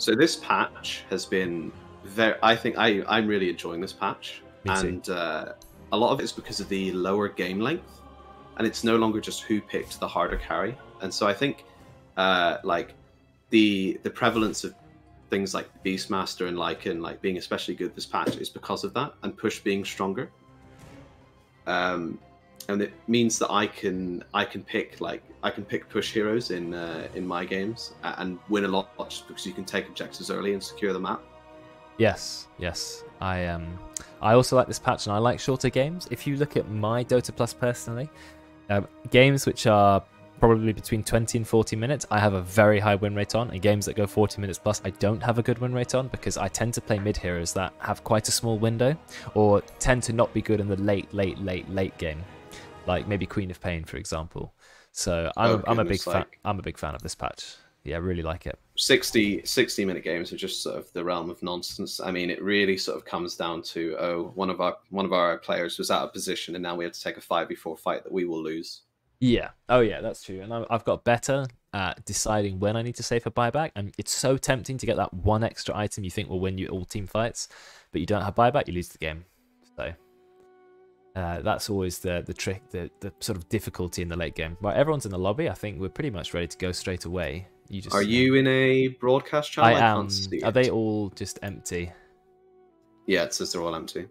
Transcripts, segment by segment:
So this patch has been very. I think I'm really enjoying this patch, Me too. and a lot of it is because of the lower game length, and it's no longer just who picked the harder carry. And so I think, like, the prevalence of things like Beastmaster and Lycan like being especially good this patch is because of that, and push being stronger. And it means that I can pick push heroes in my games and win a lot just because you can take objectives early and secure the map. Yes. I also like this patch, and I like shorter games. If you look at my Dota Plus personally, games which are probably between 20 and 40 minutes, I have a very high win rate on, and games that go 40 minutes plus, I don't have a good win rate on because I tend to play mid heroes that have quite a small window, or tend to not be good in the late game, like maybe Queen of Pain, for example. So I'm a big fan. I'm a big fan of this patch. Yeah, I really like it. 60-minute games are just sort of the realm of nonsense. I mean, it really sort of comes down to one of our players was out of position, and now we have to take a 5v4 fight that we will lose. Yeah. Oh, yeah, that's true. And I've got better at deciding when I need to save for buyback. And it's so tempting to get that one extra item you think will win you all team fights, but you don't have buyback, you lose the game. So that's always the trick, the sort of difficulty in the late game. Right, everyone's in the lobby. I think we're pretty much ready to go straight away. Are you in a broadcast channel? I am. Are they all just empty? Yeah, it says they're all empty.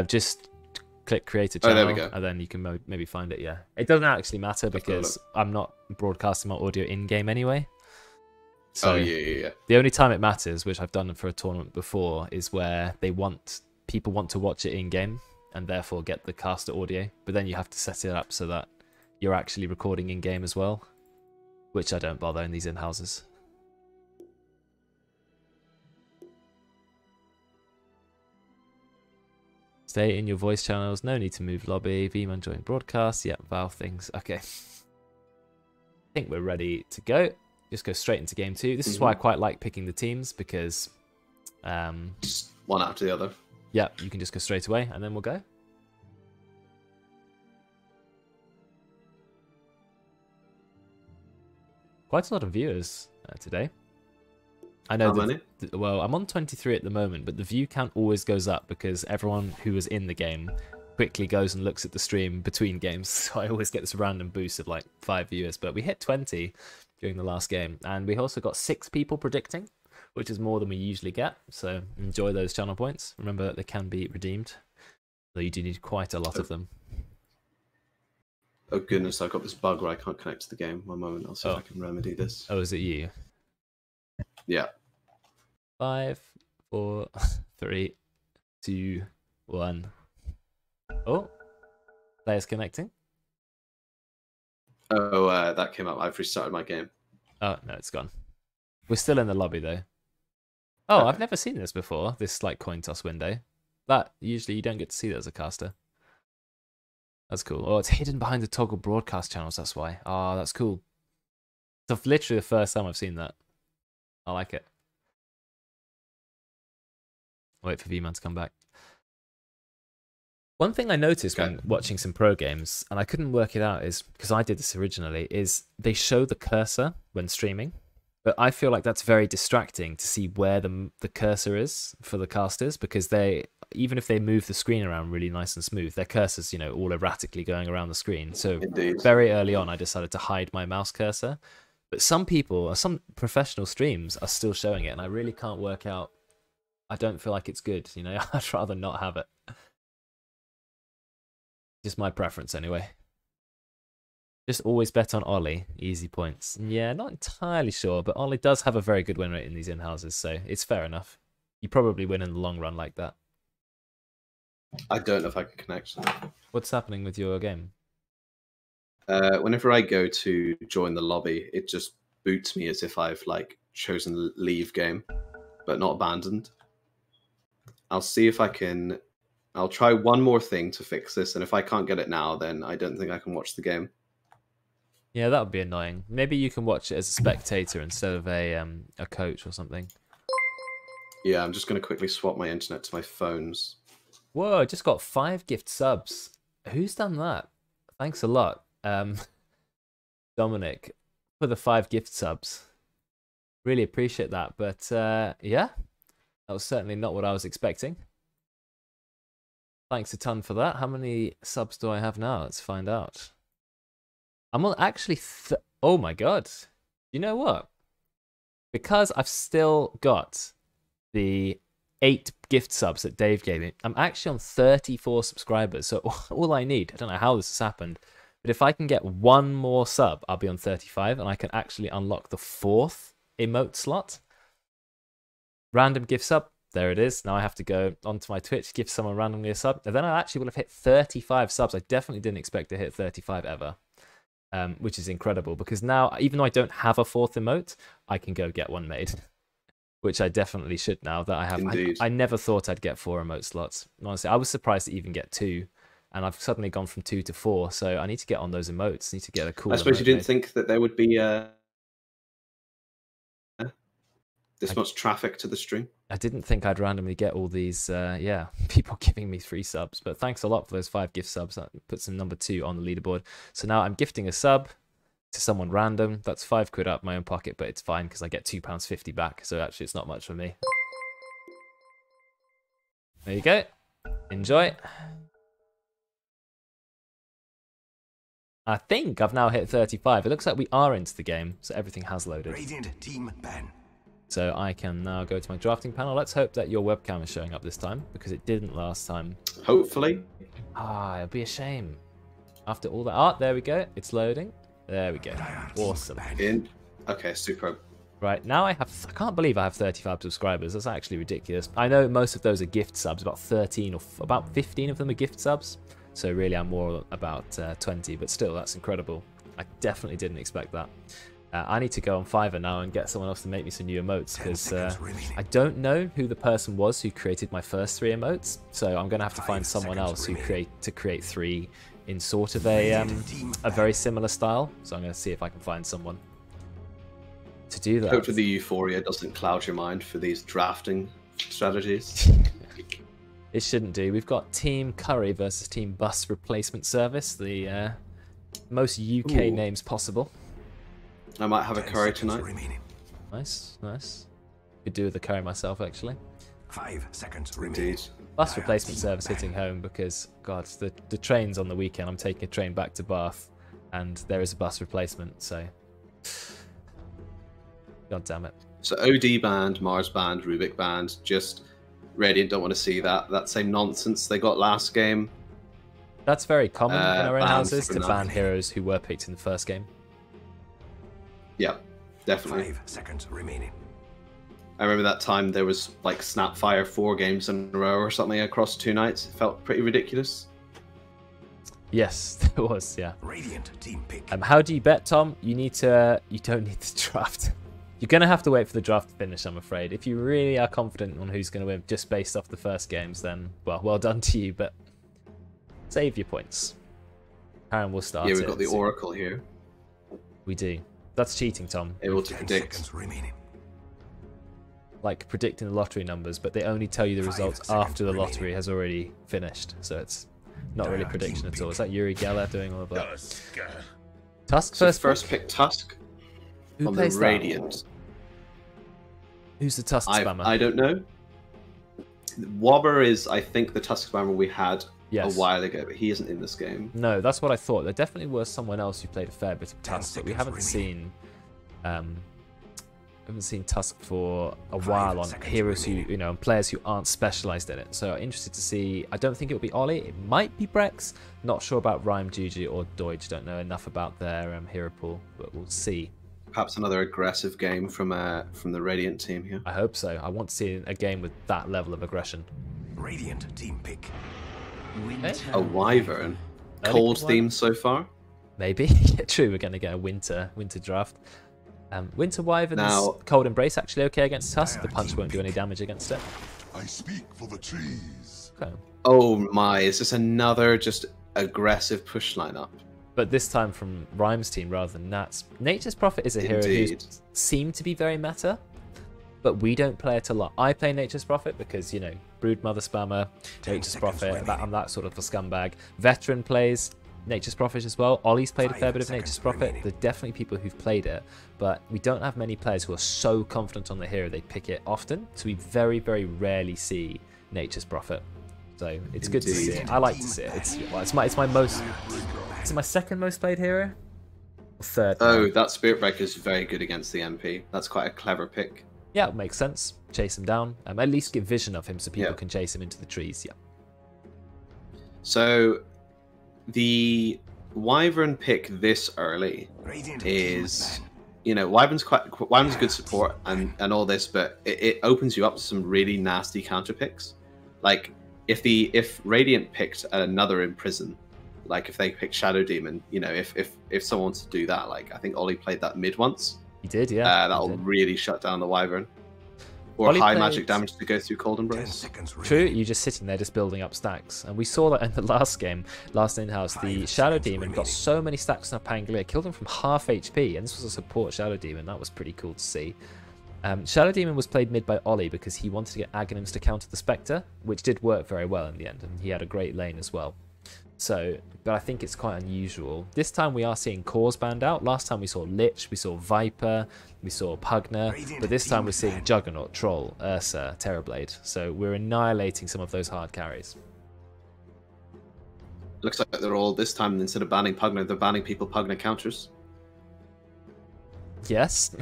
Just click create a channel, there we go. And then you can maybe find it. Yeah, it doesn't actually matter because I'm not broadcasting my audio in game anyway. So yeah. The only time it matters, which I've done for a tournament before, is where people want to watch it in game and therefore get the caster audio. But then you have to set it up so that you're actually recording in game as well, which I don't bother in these in-houses. Stay in your voice channels. No need to move lobby. Vman join broadcast. Yeah, Valve things. Okay. I think we're ready to go. Just go straight into game 2. This is why I quite like picking the teams, because just one after the other. Yeah, you can just go straight away and then we'll go. Quite a lot of viewers today. I know. How many? Well, I'm on 23 at the moment, but the view count always goes up because everyone who was in the game quickly goes and looks at the stream between games. So I always get this random boost of like 5 viewers. But we hit 20 during the last game, and we also got 6 people predicting, which is more than we usually get. So enjoy those channel points. Remember that they can be redeemed, though you do need quite a lot of them. Oh goodness, I've got this bug where I can't connect to the game. One moment, I'll see if I can remedy this. Oh, is it you? Yeah. 5, 4, 3, 2, 1. Oh, players connecting. Oh, that came up. I've restarted my game. Oh no, it's gone. We're still in the lobby though. Oh, I've never seen this before. This like coin toss window. That usually you don't get to see that as a caster. That's cool. Oh, it's hidden behind the toggle broadcast channels. That's why. Oh, that's cool. It's literally the first time I've seen that. I like it. Wait for Vman to come back. One thing I noticed when watching some pro games, and I couldn't work it out, is because I did this originally, is they show the cursor when streaming. But I feel like that's very distracting to see where the cursor is for the casters, because even if they move the screen around really nice and smooth, their cursor's, all erratically going around the screen. So very early on, I decided to hide my mouse cursor. But some people, some professional streams are still showing it, and I really can't work out. I don't feel like it's good, I'd rather not have it. Just my preference anyway. Just always bet on Ollie. Easy points. Yeah, not entirely sure, but Ollie does have a very good win rate in these in-houses, so it's fair enough. You probably win in the long run like that. I don't know if I can connect. What's happening with your game? Whenever I go to join the lobby, it just boots me as if I've chosen leave game, but not abandoned. I'll see if I can. I'll try one more thing to fix this, and if I can't get it now, then I don't think I can watch the game. Yeah, that would be annoying. Maybe you can watch it as a spectator instead of a coach or something. Yeah, I'm just going to quickly swap my internet to my phones. Whoa, I just got 5 gift subs. Who's done that? Thanks a lot. Dominic, for the 5 gift subs. Really appreciate that. But yeah, that was certainly not what I was expecting. Thanks a ton for that. How many subs do I have now? Let's find out. I'm on actually... oh my god. You know what? Because I've still got the 8 gift subs that Dave gave me, I'm actually on 34 subscribers. So all I need, I don't know how this has happened, but if I can get one more sub, I'll be on 35, and I can actually unlock the 4th emote slot. Random gift sub, there it is. Now I have to go onto my Twitch, give someone randomly a sub, and then I actually will have hit 35 subs. I definitely didn't expect to hit 35 ever, which is incredible, because now, even though I don't have a 4th emote, I can go get one made. Which I definitely should now that I have. I never thought I'd get 4 emote slots. Honestly, I was surprised to even get 2. And I've suddenly gone from 2 to 4. So I need to get on those emotes. I need to get a cool. I suppose you didn't think that there would be this much traffic to the stream. I didn't think I'd randomly get all these, yeah, people giving me 3 subs. But thanks a lot for those 5 gift subs. That puts them number 2 on the leaderboard. So now I'm gifting a sub to someone random. That's £5 out of my own pocket, but it's fine because I get £2.50 back. So actually, it's not much for me. There you go. Enjoy. I think I've now hit 35. It looks like we are into the game, so everything has loaded. Radiant team ban. So I can now go to my drafting panel. Let's hope that your webcam is showing up this time, because it didn't last time. Hopefully. Ah, it'll be a shame. After all that art, there we go. It's loading. There we go. Awesome. Okay, super. Right, now I can't believe I have 35 subscribers. That's actually ridiculous. I know most of those are gift subs. About 13 or about 15 of them are gift subs. So really I'm more about 20, but still, that's incredible. I definitely didn't expect that. I need to go on Fiverr now and get someone else to make me some new emotes, because I don't know who the person was who created my first 3 emotes. So I'm going to have to find someone else who create 3 in sort of a very similar style. So I'm going to see if I can find someone to do that. Hopefully the euphoria doesn't cloud your mind for these drafting strategies. It shouldn't do. We've got Team Curry versus Team Bus Replacement Service, the most UK names possible. I might have a curry tonight. Nice, nice. Could do with the curry myself, actually. 5 seconds remaining. Bus Replacement Service hitting home, because, God, the trains on the weekend, I'm taking a train back to Bath, and there is a bus replacement, so... God damn it. So OD banned, Mars banned, Rubik banned, just... Radiant don't want to see that same nonsense they got last game. That's very common in our own houses, to ban heroes who were picked in the first game. Yeah, definitely. 5 seconds remaining. I remember that time there was like Snapfire 4 games in a row or something across 2 nights. It felt pretty ridiculous. Yes, there was, yeah. Radiant team pick. How do you bet, Tom? You don't need to draft. You're going to have to wait for the draft to finish, I'm afraid. If you really are confident on who's going to win just based off the first games, then, well done to you, but save your points. Aaron will start. Yeah, we've got the Oracle here. We do. That's cheating, Tom. Able to predict. Seconds remaining. Like predicting the lottery numbers, but they only tell you the results after the lottery has already finished. So it's not really prediction at all. Is that Yuri Geller doing all of that? Tusk first pick Tusk. Who on the Radiant. Who's the Tusk spammer? I don't know. Wobber is, I think, the Tusk spammer we had a while ago, but he isn't in this game. No, that's what I thought. There definitely was someone else who played a fair bit of Tusk, but we haven't seen Tusk for a while on heroes who, players who aren't specialized in it. So interested to see. I don't think it will be Ollie. It might be Brex. Not sure about Rhyme, Juju, or Deutsch. Don't know enough about their hero pool, but we'll see. Perhaps another aggressive game from the Radiant team here. I hope so. I want to see a game with that level of aggression. Radiant team pick. A Wyvern. Cold theme so far. Maybe. Yeah, true. We're going to get a winter draft. Winter Wyvern's now, Cold Embrace actually okay against Tusk. The punch won't do any damage against it. I speak for the trees. Okay. Oh my! Is this another just aggressive push lineup? But this time from Rhyme's team rather than Nat's. Nature's Prophet is a hero who seemed to be very meta, but we don't play it a lot. I play Nature's Prophet because, Broodmother spammer, Nature's Prophet, I'm that sort of a scumbag. Veteran plays Nature's Prophet as well. Ollie's played a fair 5 bit of seconds Nature's Prophet. remaining. There are definitely people who've played it, but we don't have many players who are so confident on the hero they pick it often. So we very, very rarely see Nature's Prophet. So it's good to see it. I like to see it. It's my most. Is it my second most played hero? Or third? Oh, now? that Spirit Breaker is very good against the MP. That's quite a clever pick. Yeah, it makes sense. Chase him down. At least get vision of him so people Yeah. can chase him into the trees. Yeah. So the Wyvern pick this early Radiant is, you know, Wyvern's good support and all this, but it opens you up to some really nasty counter picks. Like if Radiant picked another Imprison, like if they picked Shadow Demon, you know, if someone wants to do that, like I think Ollie played that mid once. He did, yeah. That'll he did. really shut down the Wyvern. Or Ollie high played- magic damage to go through Cold 10 Embrace. seconds True, remaining. you're just sitting there just building up stacks. And we saw that in the last game, last in-house, the 5 Shadow seconds Demon got remaining. so many stacks on Pangolier, killed him from half HP, and this was a support Shadow Demon. That was pretty cool to see. Shadow Demon was played mid by Ollie because he wanted to get Aghanims to counter the Spectre, which did work very well in the end, and he had a great lane as well. So, but I think it's quite unusual. This time we are seeing Cores banned out. Last time we saw Lich, we saw Viper, we saw Pugner, but this time we're seeing Juggernaut, Troll, Ursa, Terrorblade. So we're annihilating some of those hard carries. Looks like they're all, this time instead of banning Pugner, they're banning people Pugner counters. Yes,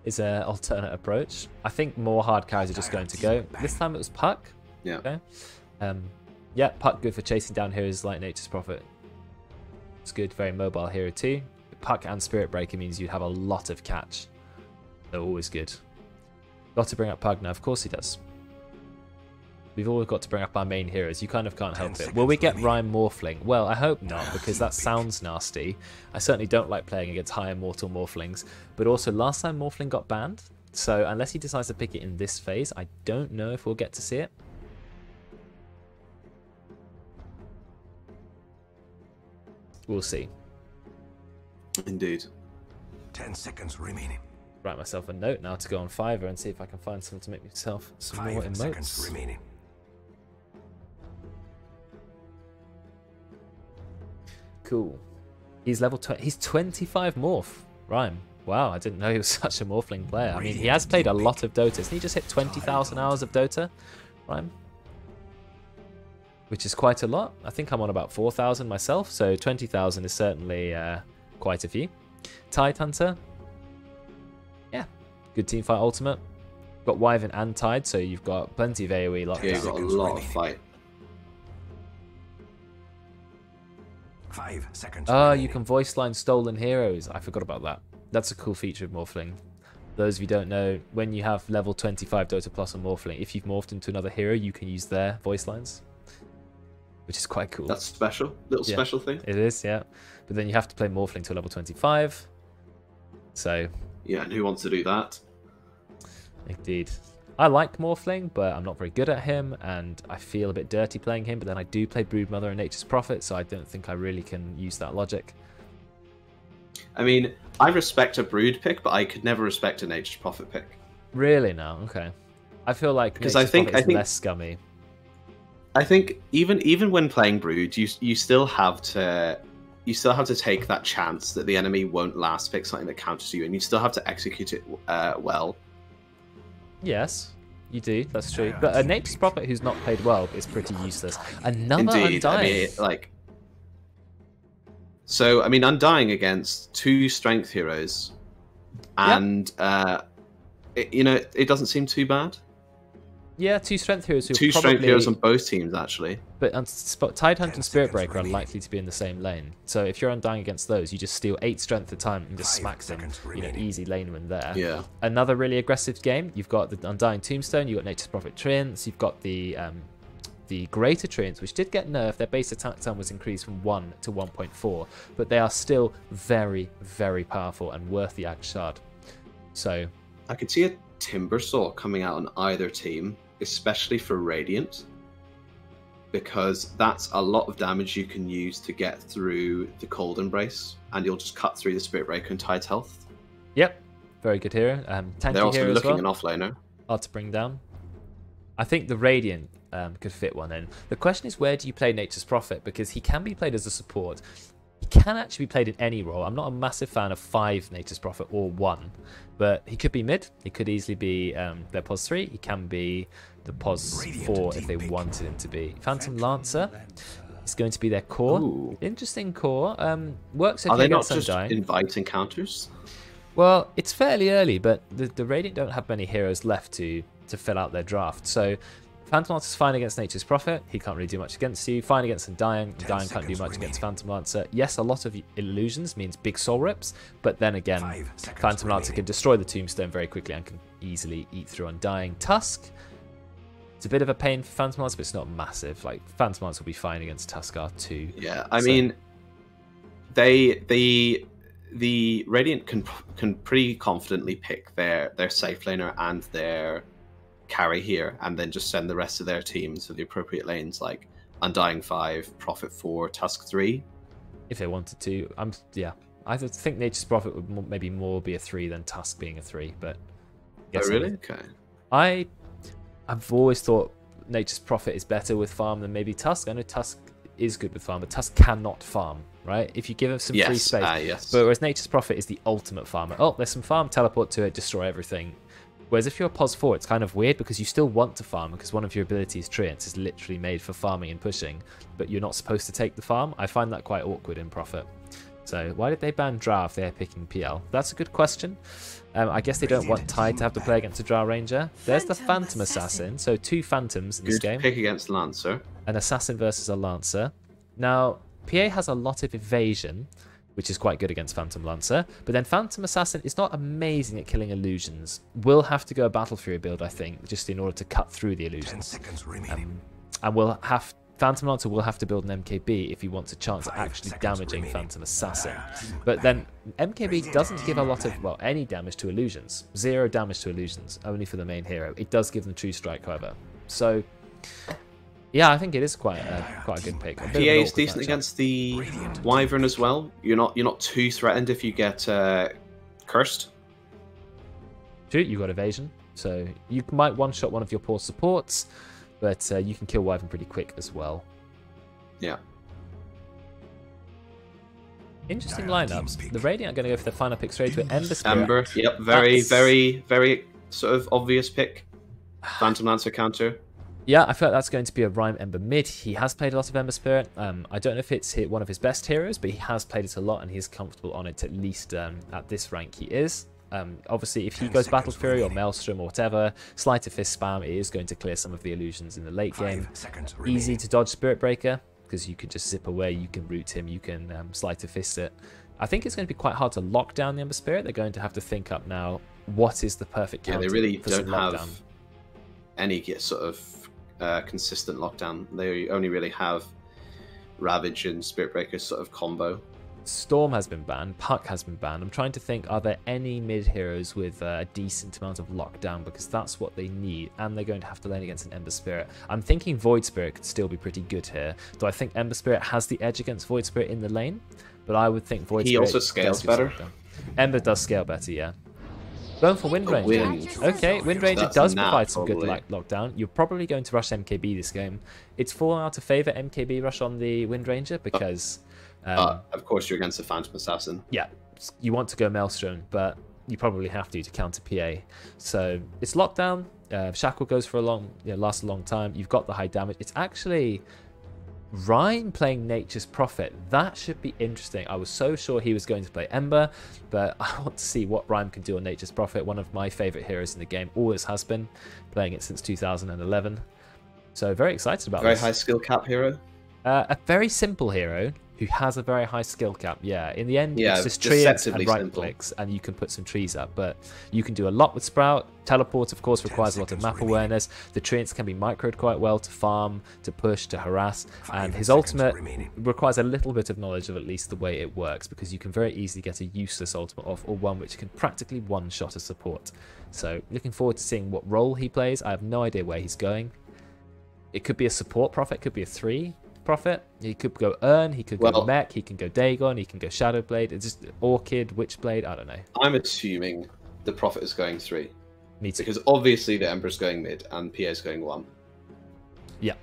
is an alternate approach. I think more hard carries are just going to go. This time it was Puck. Yeah. Okay. Yeah, Puck good for chasing down heroes like Nature's Prophet. It's good, very mobile hero too. Puck and Spirit Breaker means you have a lot of catch. They're always good. Got to bring up Pugner, of course he does. We've always got to bring up our main heroes. You kind of can't help it. Will we get Rhyme Morphling? Well, I hope not, because that sounds nasty. I certainly don't like playing against high immortal Morphlings. But also, last time Morphling got banned, so unless he decides to pick it in this phase, I don't know if we'll get to see it. We'll see. Indeed. 10 seconds remaining. Write myself a note now to go on Fiverr and see if I can find something to make myself some more 5 seconds emotes. remaining. Cool. He's level 20. He's 25 morph. Rhyme. Wow, I didn't know he was such a morphling player. I mean, he has played a lot of Dota. Hasn't he just hit 20,000 hours of Dota? Rhyme. Which is quite a lot. I think I'm on about 4,000 myself, so 20,000 is certainly quite a few. Tide Hunter. Yeah, good teamfight ultimate. Got Wyvern and Tide, so you've got plenty of AoE lockdown. Yeah, you've got a lot of fight. 5 seconds Ah, remaining. you can voice line stolen heroes. I forgot about that. That's a cool feature of Morphling. Those of you who don't know, when you have level 25 Dota Plus on Morphling, if you've morphed into another hero, you can use their voice lines, which is quite cool. That's special. Little Yeah. special thing. It is, yeah. But then you have to play Morphling to level 25. So, Yeah, and who wants to do that? indeed. I like Morphling, but I'm not very good at him, and I feel a bit dirty playing him, but then I do play Broodmother and Nature's Prophet, so I don't think I really can use that logic. I mean, I respect a Brood pick, but I could never respect a Nature's Prophet pick. Really now? Okay. I feel like Because Nature's I think- Prophet is I think- less scummy. I think even when playing Brood, you still have to take that chance that the enemy won't last pick something that counters you, and you still have to execute it well. Yes, you do. That's true. But a Nature's Prophet who's not played well is pretty useless. Another Indeed, Undying. I mean, so I mean, Undying against 2 strength heroes, and it doesn't seem too bad. Yeah, 2 strength heroes who 2 probably... strength heroes on both teams, actually. But Tide Hunt and Spirit 10 seconds Breaker are remaining. likely to be in the same lane. So if you're Undying against those, you just steal 8 strength at a time and just 5 smack them. seconds You know, remaining. easy lane win there. Yeah. Another really aggressive game. You've got the Undying Tombstone. You've got Nature's Prophet Treants. You've got the Greater Treants, which did get nerfed. Their base attack time was increased from 1 to 1.4. But they are still very, very powerful and worth the Axe Shard. So, I could see a Timbersaw coming out on either team, especially for Radiant, because that's a lot of damage you can use to get through the Cold Embrace, and you'll just cut through the Spirit Breaker and Tide's health. yep. Very good hero. They're Tanky also hero as looking well. an offlaner. Hard to bring down. I think the Radiant could fit one in. The question is, where do you play Nature's Prophet? Because he can be played as a support. He can actually be played in any role. I'm not a massive fan of 5 Nature's Prophet or 1, but he could be mid. He could easily be their POS 3. He can be the POS 4 if they wanted him to be. Phantom Lancer is going to be their core. Ooh. Interesting core. Works okay Are they not against just Undying. inviting counters? Well, it's fairly early, but the Radiant don't have many heroes left to fill out their draft. So Phantom Lancer's fine against Nature's Prophet. He can't really do much against you. Fine against Undying. Undying can't do much against Phantom Lancer. Yes, a lot of illusions means big soul rips, but then again, Phantom Lancer can destroy the tombstone very quickly and can easily eat through Undying. Tusk, it's a bit of a pain for Phantom Lancer, but it's not massive. Like, Phantom Lancer will be fine against Tuskar too. Yeah, I mean, the Radiant can pretty confidently pick their safe laner and their carry here, and then just send the rest of their teams to the appropriate lanes, like Undying 5, Prophet 4, Tusk 3. If they wanted to. Yeah. I think Nature's Prophet would maybe more be a 3 than Tusk being a 3, but... Oh, really? Okay. I've always thought Nature's Prophet is better with farm than maybe Tusk. I know Tusk is good with farm, but Tusk cannot farm, right? If you give him some free space. Yes. But whereas Nature's Prophet is the ultimate farmer. Oh, there's some farm, teleport to it, destroy everything. Whereas if you're a POS 4, it's kind of weird because you still want to farm because one of your abilities, Treants, is literally made for farming and pushing, but you're not supposed to take the farm. I find that quite awkward in Prophet. So why did they ban Drow if they're picking PL? That's a good question. I guess they don't want Tide to have to play against a Drow Ranger. There's the Phantom Assassin, so 2 Phantoms in this game. Pick against Lancer. An Assassin versus a Lancer. Now, PA has a lot of evasion, which is quite good against Phantom Lancer. But then Phantom Assassin is not amazing at killing illusions. Will have to go a Battle Fury build, I think, just in order to cut through the illusions. 10 seconds remaining. And Phantom Lancer will have to build an MKB if he wants a chance at actually damaging Phantom Assassin. But then MKB doesn't give a lot of, well, any damage to illusions. 0 damage to illusions, only for the main hero. It does give them True Strike, however. So, yeah, I think it is quite a good pick. PA is decent against the Wyvern as well. You're not too threatened if you get cursed. True, you got evasion, so you might one-shot one of your poor supports, but you can kill Wyvern pretty quick as well. Yeah. Interesting lineups. The Radiant are going to go for the final pick straight to Ember Spirit. Ember, yep, very sort of obvious pick. Phantom Lancer counter. Yeah, I feel like that's going to be a Rhyme Ember mid. He has played a lot of Ember Spirit. I don't know if it's one of his best heroes, but he has played it a lot and he's comfortable on it, at least at this rank he is. Obviously, if he goes Battle Fury or Maelstrom or whatever, Sleight of Fist spam, it is going to clear some of the illusions in the late game. Easy to dodge Spirit Breaker, because you can just zip away, you can root him, you can Sleight of Fist it. I think it's going to be quite hard to lock down the Ember Spirit. They're going to have to think up now, what is the perfect counter? Yeah, they really for don't have lockdown. any sort of consistent lockdown. They only really have Ravage and Spirit Breaker sort of combo. Storm has been banned, Puck has been banned. I'm trying to think, are there any mid heroes with a decent amount of lockdown, because that's what they need, and they're going to have to lane against an Ember Spirit. I'm thinking Void Spirit could still be pretty good here, though I think Ember Spirit has the edge against Void Spirit in the lane, but I would think Void Spirit... He also scales better. Ember does scale better, yeah. Going for Wind Ranger. Okay, Wind Ranger does provide some good lockdown. You're probably going to rush MKB this game. It's fallen out of favour MKB rush on the Wind Ranger because... of course, you're against a Phantom Assassin. Yeah, you want to go Maelstrom, but you probably have to counter PA. So it's lockdown. Shackle goes for lasts a long time. You've got the high damage. It's actually Rhyme playing Nature's Prophet. That should be interesting. I was so sure he was going to play Ember, but I want to see what Rhyme can do on Nature's Prophet. One of my favourite heroes in the game, always has been, playing it since 2011. So very excited about this. Very high skill cap hero. A very simple hero who has a very high skill cap. Yeah, in the end, it's just trees and right clicks, and you can put some trees up. But you can do a lot with Sprout. Teleport, of course, requires a lot of map awareness. The treants can be microed quite well to farm, to push, to harass. And his ultimate requires a little bit of knowledge of at least the way it works, because you can very easily get a useless ultimate off, or one which can practically one-shot a support. So looking forward to seeing what role he plays. I have no idea where he's going. It could be a support Prophet, could be a 3 Prophet. He could go Urn, he could go Mech, he can go Dagon, he can go Shadowblade. It's just Orchid, Witchblade, I don't know. I'm assuming the Prophet is going 3. Me too. Because obviously the Ember's going mid and PA's going 1. Yeah.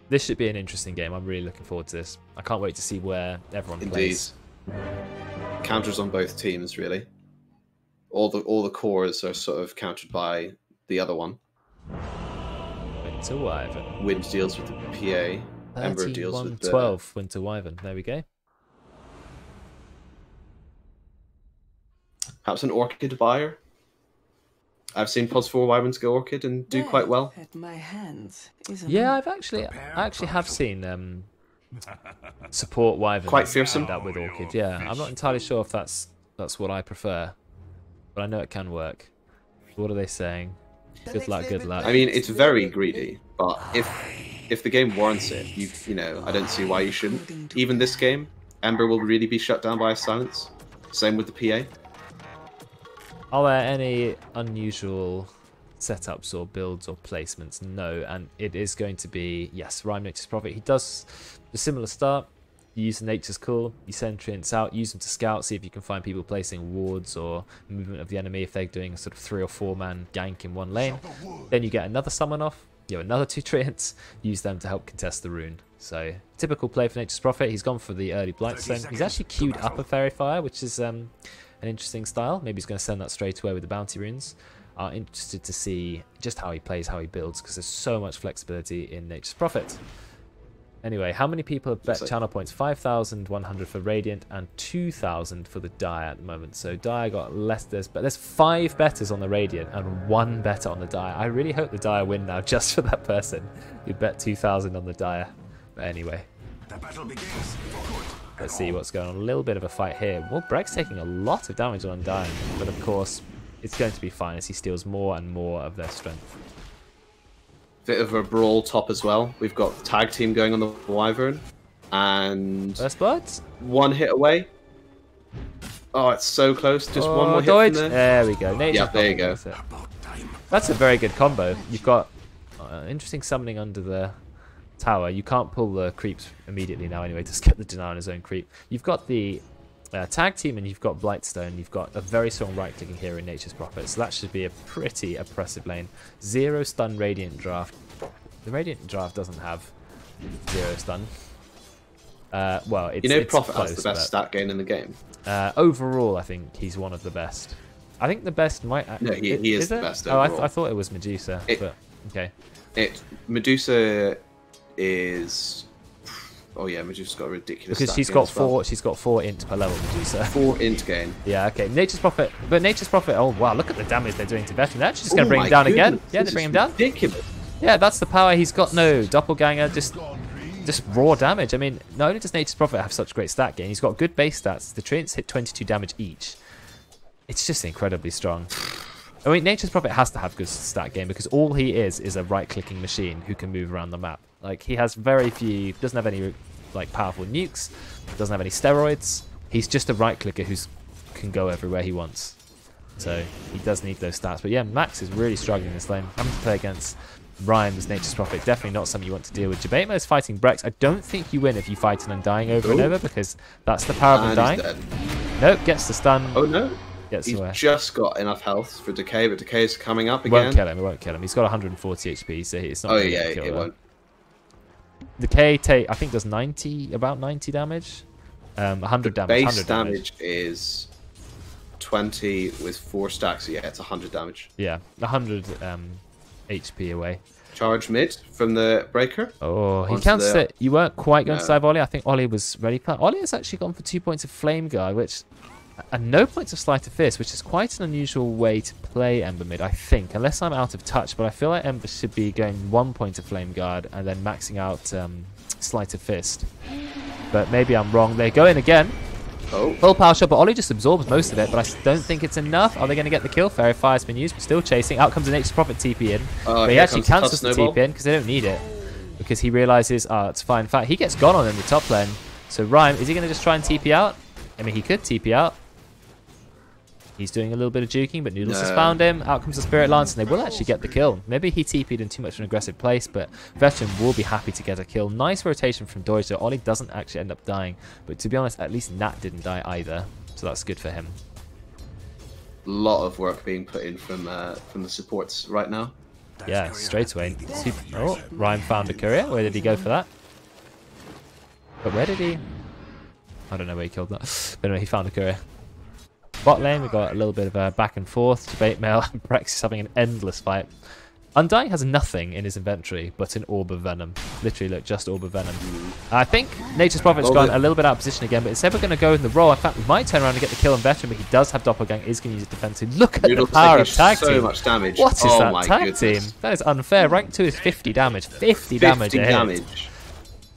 This should be an interesting game. I'm really looking forward to this. I can't wait to see where everyone plays. Counters on both teams, really. All the cores are sort of countered by the other one. Winter Wyvern. Wind deals with the PA. Ember deals with the... 12 Winter Wyvern. There we go. Perhaps an Orchid buyer? I've seen +4 Wyverns go Orchid and do quite well. At my hands, Yeah, I actually have seen support Wyvern Quite fearsome. end up with Orchid. Yeah, I'm not entirely sure if that's what I prefer, but I know it can work. What are they saying? Good luck, good luck. I mean, it's very greedy, but if the game warrants it, you know, I don't see why you shouldn't. Even this game, Ember will really be shut down by a silence. Same with the PA. Are there any unusual setups or builds or placements? No, and it is going to be, yes, Rhyme Nature's Prophet. He does a similar start. You use the Nature's Call, you send treants out, use them to scout, see if you can find people placing wards or movement of the enemy if they're doing a sort of 3 or 4 man gank in one lane. Then you get another summon off, you have another 2 treants, use them to help contest the rune. So, typical play for Nature's Prophet. He's gone for the early Blightstone. He's actually queued up a Fairy Fire, which is an interesting style. Maybe he's going to send that straight away with the bounty runes. I'm interested to see just how he plays, how he builds, because there's so much flexibility in Nature's Prophet. Anyway, how many people have bet channel points? 5,100 for Radiant and 2,000 for the Dire at the moment. So Dire got less, but there's 5 betters on the Radiant and 1 better on the Dire. I really hope the Dire win now just for that person who bet 2,000 on the Dire. But anyway, The battle begins. let's see what's going on. A little bit of a fight here. Well, Breck's taking a lot of damage on Undying, but of course, it's going to be fine as he steals more and more of their strength. Bit of a brawl top as well. We've got tag team going on the Wyvern, and First blood? 1 hit away. Oh, it's so close. Just one more hit dodge. from there. There we go. Yeah, there you go. That's a very good combo. You've got interesting summoning under the tower. You can't pull the creeps immediately now anyway to get the deny on his own creep. You've got the tag team and you've got Blightstone. You've got a very strong right clicking here in Nature's Prophet, so that should be a pretty oppressive lane. 0 stun Radiant draft. The Radiant draft doesn't have 0 stun. Well, it's, you know, it's Prophet close, has the best stat gain in the game. Overall, I think he's one of the best. I think the best might. No, he is the best Oh, overall. I thought it was Medusa, but okay. Medusa is. Oh yeah, Medusa's got a ridiculous. Because she's got 4 int per level, Medusa. 4 int gain. Yeah, okay. Nature's Prophet, but Nature's Prophet. Oh wow, look at the damage they're doing to veteran. They're actually just gonna bring him down again. Yeah, they bring him down. Ridiculous. Yeah, that's the power. He's got no doppelganger. Just raw damage. I mean, not only does Nature's Prophet have such great stat gain, he's got good base stats. The treants hit 22 damage each. It's just incredibly strong. I mean, Nature's Prophet has to have good stat gain because all he is a right-clicking machine who can move around the map. Like, he has very few, doesn't have any like powerful nukes, doesn't have any steroids. He's just a right-clicker who can go everywhere he wants. So he does need those stats. But yeah, Max is really struggling this lane. Having to play against Rhymes, Nature's Prophet, definitely not something you want to deal with. Jabema is fighting Brex. I don't think you win if you fight an Undying over and over because that's the power of Undying. Nope, gets the stun. Oh no. He's just got enough health for Decay, but Decay is coming up it again. Won't kill him. It won't kill him. He's got 140 HP, so it's not. Oh really yeah, gonna kill it him. won't. Decay I think does about 90 damage. 100 damage. Base 100 damage is 20 with 4 stacks. So yeah, it's 100 damage. Yeah, 100 HP away. Charge mid from the breaker. Oh, he counts it. You weren't quite going to save Ollie. I think Ollie was ready. Ollie has actually gone for 2 points of Flame Guard, which. And no points of Sleight of Fist, which is quite an unusual way to play Ember mid, I think. Unless I'm out of touch, but I feel like Ember should be going 1 point of Flame Guard and then maxing out Sleight of Fist. But maybe I'm wrong. They go in again. Oh. Full power shot, but Ollie just absorbs most of it, but I don't think it's enough. Are they going to get the kill? Fairy Fire's been used, but still chasing. Out comes the Nature's Prophet TP in. But he actually cancels the TP in because they don't need it. Because he realizes, it's fine. In fact, he gets gone on in the top lane. So Rhyme, is he going to just try and TP out? I mean, he could TP out. He's doing a little bit of juking, but Noodles has found him. Out comes the Spirit Lance, and they will actually get the kill. Maybe he TP'd in too much of an aggressive place, but Veteran will be happy to get a kill. Nice rotation from Doge, so Ollie doesn't actually end up dying. But to be honest, at least Nat didn't die either. so that's good for him. Lot of work being put in from the supports right now. Yeah, straight away. Oh, Ryan found a courier. Where did he go for that? But where did he? I don't know where he killed that. But anyway, he found a courier. Bot lane, we got a little bit of a back and forth. Debate mail. Brex is having an endless fight. Undying has nothing in his inventory but an Orb of Venom. Literally, look, just Orb of Venom. I think Nature's Prophet's gone a little bit out of position again, but it's never going to go in the role. In fact, we might turn around and get the kill on Veteran, but he does have Doppelgang, is going to use it defensively. Look at the power of tag team. So much damage. What is that tag team? That is unfair. Rank 2 is 50 damage. 50 damage. 50 damage.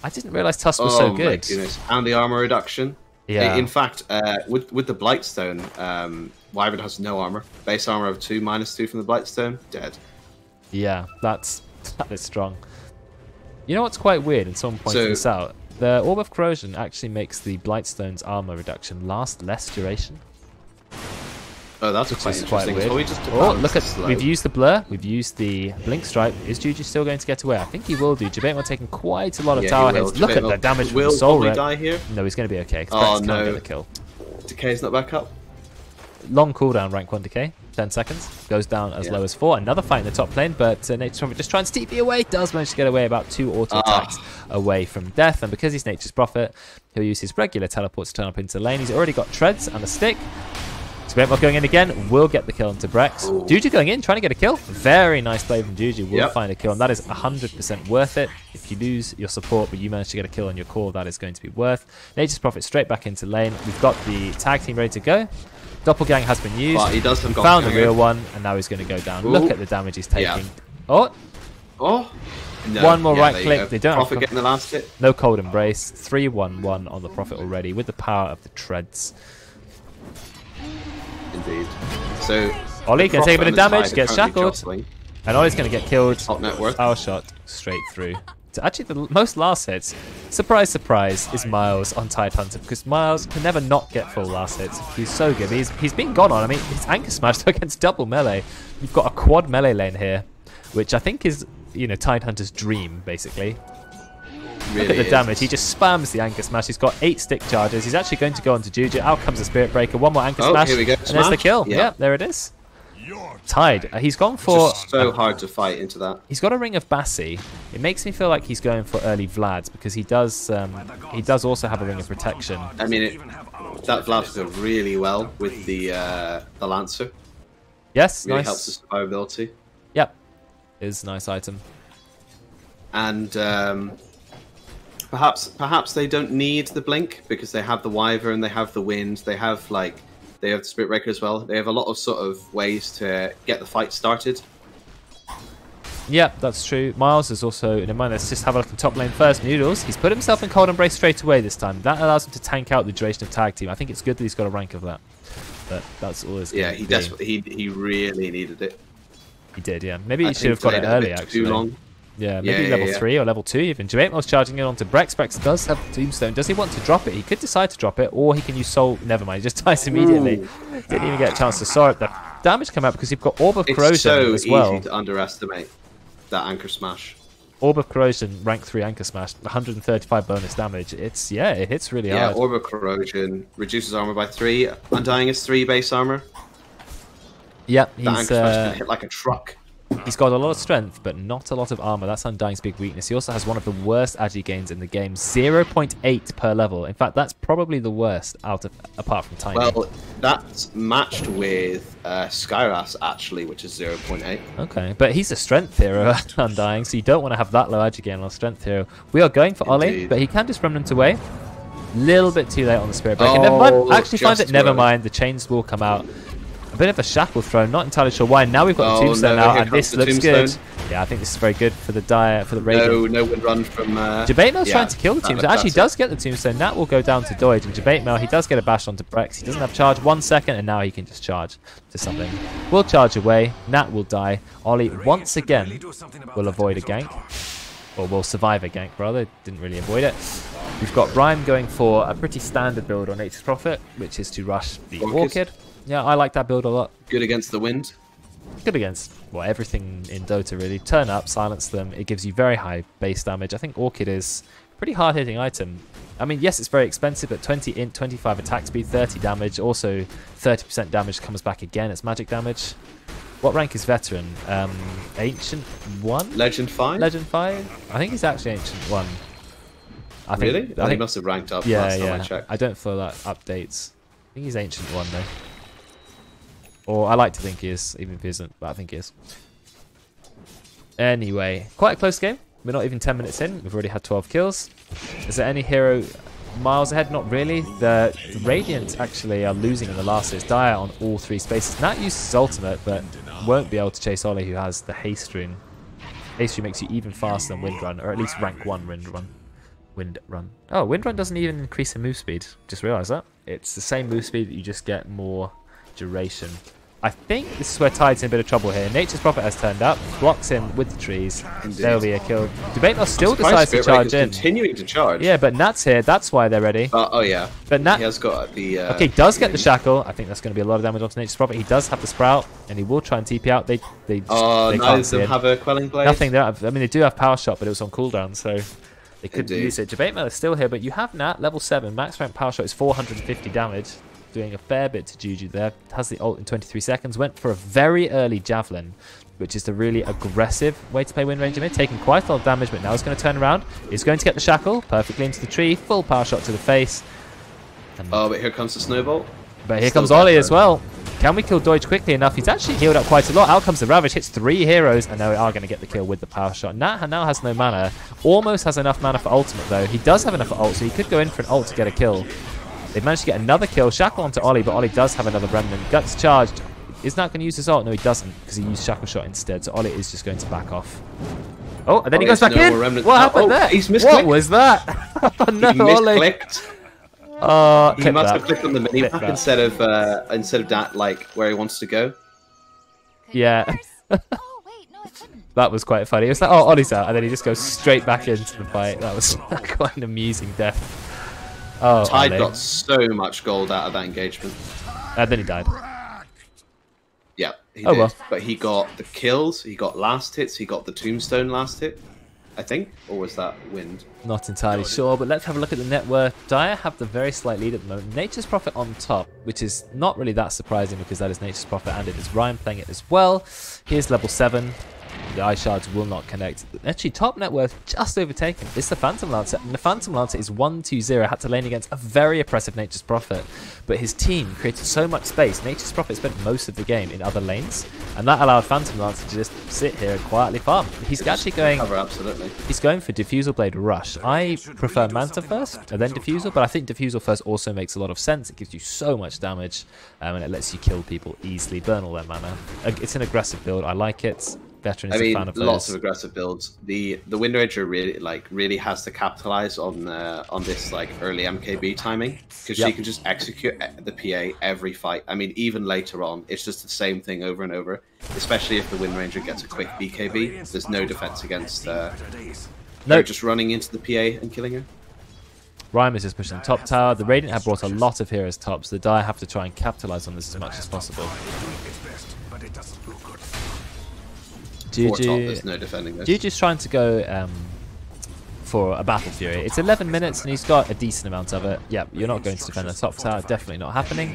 I didn't realise Tusk was so good. My goodness. And the armor reduction. Yeah. In fact, with the Blightstone, Wyvern has no armor. Base armor of 2, -2 from the Blightstone, dead. Yeah, that is strong. You know what's quite weird, and someone pointed this out? The Orb of Corrosion actually makes the Blightstone's armor reduction last less duration. Oh, that's quite weird. Oh, look at we've used the blur, we've used the blink stripe. Is Juju still going to get away? I think he will do. Jabate taking quite a lot of tower hits. Look at the damage from the Soul Rep. Die here? No, he's going to be okay. Oh no, can't get the kill. Decay's not back up. Long cooldown, rank 1 Decay. 10 seconds. Goes down as low as 4. Another fight in the top lane, but Nature's Prophet just trying to TP away. Does manage to get away about 2 auto attacks away from death. And because he's Nature's Prophet, he'll use his regular teleport to turn up into lane. He's already got treads and a stick. Sweatmark going in again. Will get the kill into Brex. Ooh. Juju going in, trying to get a kill. Very nice play from Juju. Will find a kill, and that is 100% worth it. If you lose your support, but you manage to get a kill on your core, that is going to be worth. Nature's Prophet straight back into lane. We've got the tag team ready to go. Doppelgang has been used. But he does have found the real one, and now he's going to go down. Ooh. Look at the damage he's taking. Oh, no. One more right click. They don't Prophet getting the last hit. No cold embrace. 3-1-1 on the Prophet already with the power of the treads. Indeed. So Ollie can take a bit of damage, gets shackled, jostling. and Ollie's going to get killed. Top net worth. Power shot straight through. So actually, the most last hits, surprise, surprise, is Miles on Tidehunter, because Miles can never not get full last hits. He's so good. He's been gone on. I mean, his anchor smash against double melee. You've got a quad melee lane here, which I think is, you know, Tidehunter's dream, basically. Really look at the damage. He just spams the anchor smash. He's got 8 stick charges. He's actually going to go onto Juju. Out comes the Spirit Breaker. One more anchor smash. Here we go. And there's the kill. Yeah, there it is. Tide. He's gone for... Just so hard to fight into that. He's got a Ring of Bassi. It makes me feel like he's going for early Vlad, because he does also have a Ring of Protection. I mean, that Vlad will go really well with the Lancer. Yes, really nice. helps the survivability. Yep. Is a nice item. And perhaps they don't need the blink because they have the Wyvern, they have the wind, they have the Spirit Breaker as well. They have a lot of sort of ways to get the fight started. Yeah, that's true. Miles is also in mind. Let's just have a look at top lane first. Noodles. He's put himself in Cold Embrace straight away this time. That allows him to tank out the duration of tag team. I think it's good that he's got a rank of that. But that's all. Yeah, he really needed it. He did. Yeah, maybe he should have got it early. Actually, too long. Yeah, maybe level 3 or level 2 even. Jameet's charging it onto Brex. Brex does have Tombstone. Does he want to drop it? He could decide to drop it, or he can use Soul. Never mind, he just dies immediately. Ooh. Didn't even get a chance to saw it. The damage come out because you've got Orb of Corrosion as well. It's so easy to underestimate that Anchor Smash. Orb of Corrosion, rank 3 Anchor Smash, 135 bonus damage. It hits really hard. Yeah, Orb of Corrosion reduces armor by 3. Undying is 3 base armor. Yep, that Anchor Smash can hit like a truck. He's got a lot of strength, but not a lot of armor. That's Undying's big weakness. He also has one of the worst agi gains in the game, 0.8 per level. In fact, that's probably the worst apart from Tiny. Well, that's matched with Skyras, actually, which is 0.8. Okay, but he's a strength hero, Undying, so you don't want to have that low agi gain on a strength hero. We are going for Ollie, but he can just remnant away. Little bit too late on the Spirit Breaker. Never mind. Actually finds it. Never mind. The chains will come out. A bit of a shackle throw, not entirely sure why. Now we've got the Tombstone out, and this looks good. Yeah, I think this is very good for the Raiden. No wind run from... Jabatemel's trying to kill the Tombstone. Actually does get the Tombstone. Nat will go down to Doige, and Jabatemel, he does get a bash onto Brex. He doesn't have charge. 1 second, and now he can just charge to something. Will charge away. Nat will die. Ollie, once again, will avoid a gank. Or will survive a gank, rather. Didn't really avoid it. We've got Rhyme going for a pretty standard build on Nature's Prophet, which is to rush the Orchid. Yeah, I like that build a lot. Good against the wind. Good against, well, everything in Dota, really. Turn up, silence them. It gives you very high base damage. I think Orchid is a pretty hard-hitting item. I mean, yes, it's very expensive, but 20 int, 25 attack speed, 30 damage. Also, 30% damage comes back again. It's magic damage. What rank is veteran? Ancient 1? Legend 5? Legend 5? I think he's actually Ancient 1. I think, really? I think he must have ranked up last time I checked. I don't follow that updates. I think he's Ancient 1 though. Or I like to think he is, even if he isn't, but I think he is. Anyway, quite a close game. We're not even 10 minutes in. We've already had 12 kills. Is there any hero miles ahead? Not really. The Radiant actually are losing in the last. It's Dire on all 3 spaces. Nat uses his ultimate, but won't be able to chase Ollie, who has the haste rune. Haste rune makes you even faster than Wind Run, or at least rank 1 Wind Run. Wind Run. Oh, Wind Run doesn't even increase in move speed. Just realised that. It's the same move speed, but you just get more duration. I think this is where Tide's in a bit of trouble here. Nature's Prophet has turned up, blocks him with the trees. Indeed. There'll be a kill. Debate still decides to charge in. Continuing to charge. Yeah, but Nat's here. That's why they're ready. Oh yeah. But Nat he has got the. Okay, does get the shackle. I think that's going to be a lot of damage onto Nature's Prophet. He does have the sprout, and he will try and TP out. They can't see have a quelling blade. Nothing. I mean, they do have power shot, but it was on cooldown, so they couldn't use it. Debate is still here, but you have Nat level 7. Max rank power shot is 450 damage. Doing a fair bit to Juju there. Has the ult in 23 seconds. Went for a very early javelin, which is the really aggressive way to play Wind Ranger mid. Taking quite a lot of damage, but now he's going to turn around. He's going to get the shackle perfectly into the tree. Full power shot to the face. And but here comes the snowball. But here comes Ollie as well. Can we kill Deutsch quickly enough? He's actually healed up quite a lot. Out comes the Ravage, hits 3 heroes, and now we are going to get the kill with the power shot. Nat now has no mana. Almost has enough mana for ultimate though. He does have enough for ult, so he could go in for an ult to get a kill. They've managed to get another kill. Shackle onto Ollie, but Ollie does have another remnant. Guts charged. Is not going to use his ult. No, he doesn't, because he used Shackle Shot instead. So Ollie is just going to back off. Oh, and then he goes back in. What happened there? He's misclicked. What was that? No, he misclicked. He must have clicked on the mini map instead of that, like where he wants to go. Yeah. That was quite funny. It was like, oh, Ollie's out, and then he just goes straight back into the fight. That was quite an amusing death. Oh, Tide got so much gold out of that engagement. And then he died. Yeah, he did. Well. But he got the kills, he got last hits, he got the tombstone last hit, I think. Or was that Wind? Not entirely sure, but let's have a look at the net worth. Dire have the very slight lead at the moment. Nature's Prophet on top, which is not really that surprising because that is Nature's Prophet and it is Ryan playing it as well. Here's level 7. The eye shards will not connect. Actually, top net worth just overtaken. It's the Phantom Lancer, and the Phantom Lancer is 1-2-0. Had to lane against a very oppressive Nature's Prophet, but his team created so much space. Nature's Prophet spent most of the game in other lanes, and that allowed Phantom Lancer to just sit here and quietly farm. He's actually going. Cover, absolutely. He's going for Diffusal Blade Rush. I prefer Manta first, and then Diffusal, but I think Diffusal first also makes a lot of sense. It gives you so much damage, and it lets you kill people easily, burn all their mana. It's an aggressive build. I like it. Veteran is a fan of those. Lots of aggressive builds. The Wind Ranger really has to capitalize on this like early MKB timing, because she can just execute the PA every fight. I mean, even later on, it's just the same thing over and over. Especially if the Wind Ranger gets a quick BKB, there's no defense against just running into the PA and killing her. Rhyme is just pushing the top tower. The Radiant have brought a lot of heroes top, so the Dire have to try and capitalize on this as much as possible. There's no defending this. Juju's trying to go for a Battle Fury. It's 11 minutes and he's got a decent amount of it. Yeah, you're not going to defend the top tower. Definitely not happening.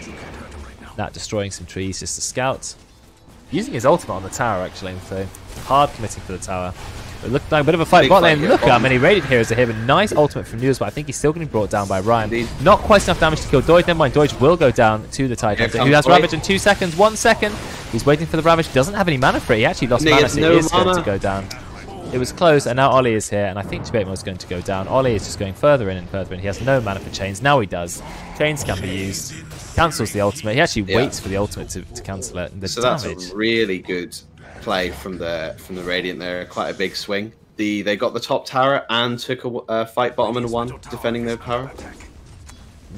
That destroying some trees just to scout. Using his ultimate on the tower actually, so hard committing for the tower. It looked like a bit of a fight bot lane. Look how many Radiant heroes are here. But nice ultimate from News, but I think he's still going to be brought down by Ryan. Not quite enough damage to kill Deutsch. Never mind, Deutsch will go down to the Tide Hunter, who has Ravage in 2 seconds. 1 second. He's waiting for the Ravage. Doesn't have any mana for it. He actually lost mana, so he is going to go down. It was close, and now Ollie is here, and I think Debate is going to go down. Ollie is just going further in and further in. He has no mana for Chains. Now he does. Chains can be used. Cancels the ultimate. He actually waits for the ultimate to cancel it. And the damage. That's a really good play from the Radiant there. Quite a big swing. They got the top tower and took a fight bottom and 1 defending their power.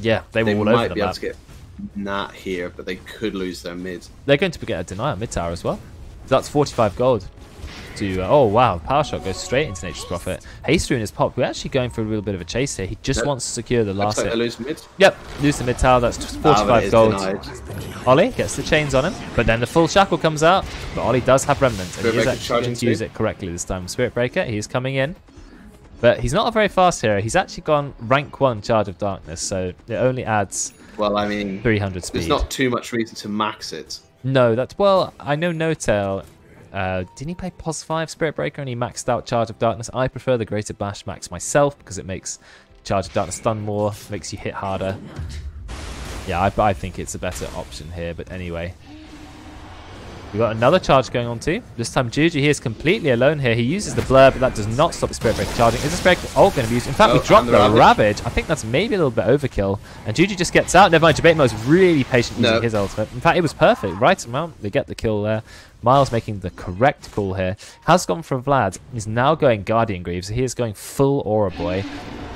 Yeah, they were all over the map. They might be able to get Nat here, but they could lose their mid. They're going to get a denial mid tower as well. That's 45 gold. Oh wow, power shot goes straight into Nature's Prophet. Haste rune is popped. We're actually going for a little bit of a chase here. He just wants to secure the last hit. Lose mid. Yep, lose the mid tower. That's 45 gold. Ollie gets the chains on him, but then the full shackle comes out. But Ollie does have remnant, and he is actually going to use it correctly this time. Spirit Breaker, he's coming in. But he's not a very fast hero. He's actually gone rank 1 Charge of Darkness, so it only adds Well, I mean, 300 speed. there's not too much reason to max it. No, that's... Well, I know No-Tail... didn't he play Pos 5 Spirit Breaker and he maxed out Charge of Darkness? I prefer the Greater Bash Max myself because it makes Charge of Darkness stun more, makes you hit harder. Yeah, I think it's a better option here, but anyway. We've got another charge going on too. This time Juju here is completely alone here. He uses the blur, but that does not stop the Spirit Breaker charging. Is the Spirit Breaker ult going to be used? In fact, we dropped the Ravage. I think that's maybe a little bit overkill. And Juju just gets out. Never mind, Debate Mo's really patient using his ultimate. In fact, it was perfect. Right amount. They get the kill there. Miles making the correct call here. Has gone for Vlad. He's now going Guardian Greaves. He is going full Aura Boy.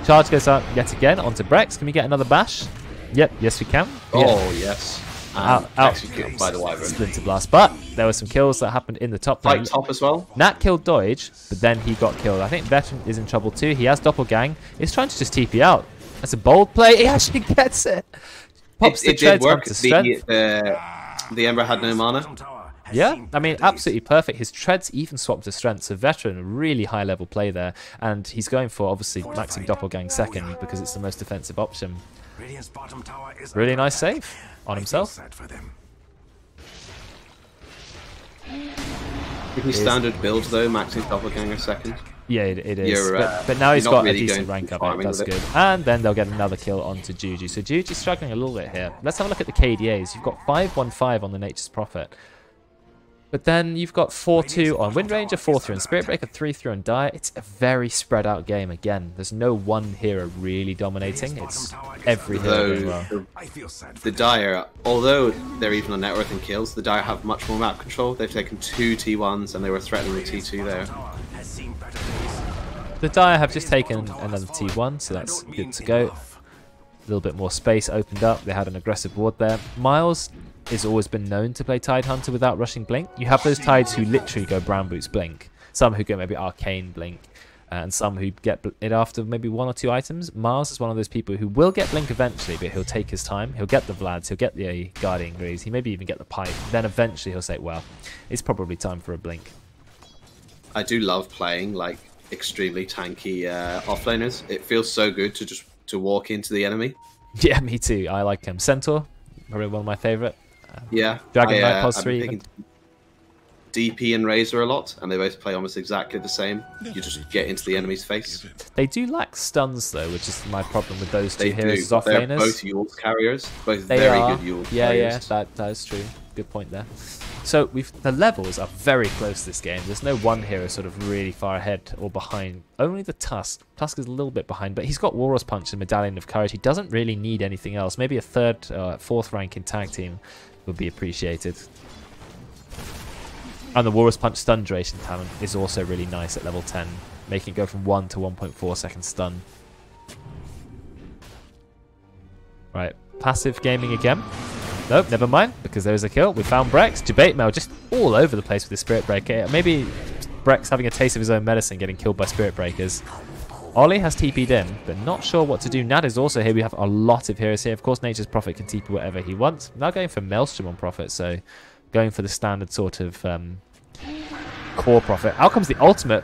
Charge goes out yet again onto Brex. Can we get another bash? Yep, yes we can. Oh, yes. Out. Executed by the Wyvern. Splinter Blast. But there were some kills that happened in the top lane. Fight top as well. Nat killed Doige, but then he got killed. I think Veteran is in trouble too. He has Doppelgang. He's trying to just TP out. That's a bold play. He actually gets it. Pops the did work. To strength. The Ember had no mana. Yeah, I mean, absolutely perfect. His treads even swapped to strength, so Veteran, really high level play there. And he's going for, obviously, maxing Doppelgang second because it's the most defensive option. Really nice save on himself. Pretty standard build though, maxing Doppelganger second. Yeah, it is. But now he's got really a decent rank up. That's good. And then they'll get another kill onto Juju. So Juju's struggling a little bit here. Let's have a look at the KDAs. You've got 5-1-5 on the Nature's Prophet. But then you've got 4-2 on Wind Ranger, 4-3 on Spirit Breaker, 3-3 on Dire. It's a very spread out game again. There's no one hero really dominating. It's every hero doing well. The Dire, although they're even on net worth and kills, the Dire have much more map control. They've taken 2 T1s and they were threatening the T2 there. The Dire have just taken another T1, so that's good to go. A little bit more space opened up. They had an aggressive ward there. Miles has always been known to play Tide Hunter without rushing Blink. You have those Tides who literally go Brown Boots Blink. Some who go maybe Arcane Blink. And some who get it after maybe 1 or 2 items. Miles is one of those people who will get Blink eventually, but he'll take his time. He'll get the Vlads, he'll get the Guardian Greaves, he maybe even get the Pipe. Then eventually he'll say, well, it's probably time for a Blink. I do love playing like extremely tanky offlaners. It feels so good to just walk into the enemy. Yeah, me too. I like him. Centaur, probably one of my favourite. Yeah, Dragon Knight Pos 3 even. DP and Razor a lot, and they both play almost exactly the same. You just get into the enemy's face. They do lack stuns though, which is my problem with those two heroes as offlaners. They're both Yule carriers, both very good Yule carriers. Yeah, that is true. Good point there. So the levels are very close this game. There's no one hero sort of really far ahead or behind. Only the Tusk. Tusk is a little bit behind, but he's got Walrus Punch and Medallion of Courage. He doesn't really need anything else. Maybe a 3rd, 4th rank in tag team would be appreciated. And the Walrus Punch stun duration talent is also really nice at level 10, making it go from 1 to 1.4 second stun. Right, passive gaming again. Nope, never mind, because there was a kill. We found Brex. Debate Mail just all over the place with his Spirit Breaker. Maybe Brex having a taste of his own medicine, getting killed by Spirit Breakers. Ollie has TP'd in, but not sure what to do. Nat is also here. We have a lot of heroes here. Of course, Nature's Prophet can TP whatever he wants. Now going for Maelstrom on Prophet, so going for the standard sort of core Prophet. Out comes the ultimate.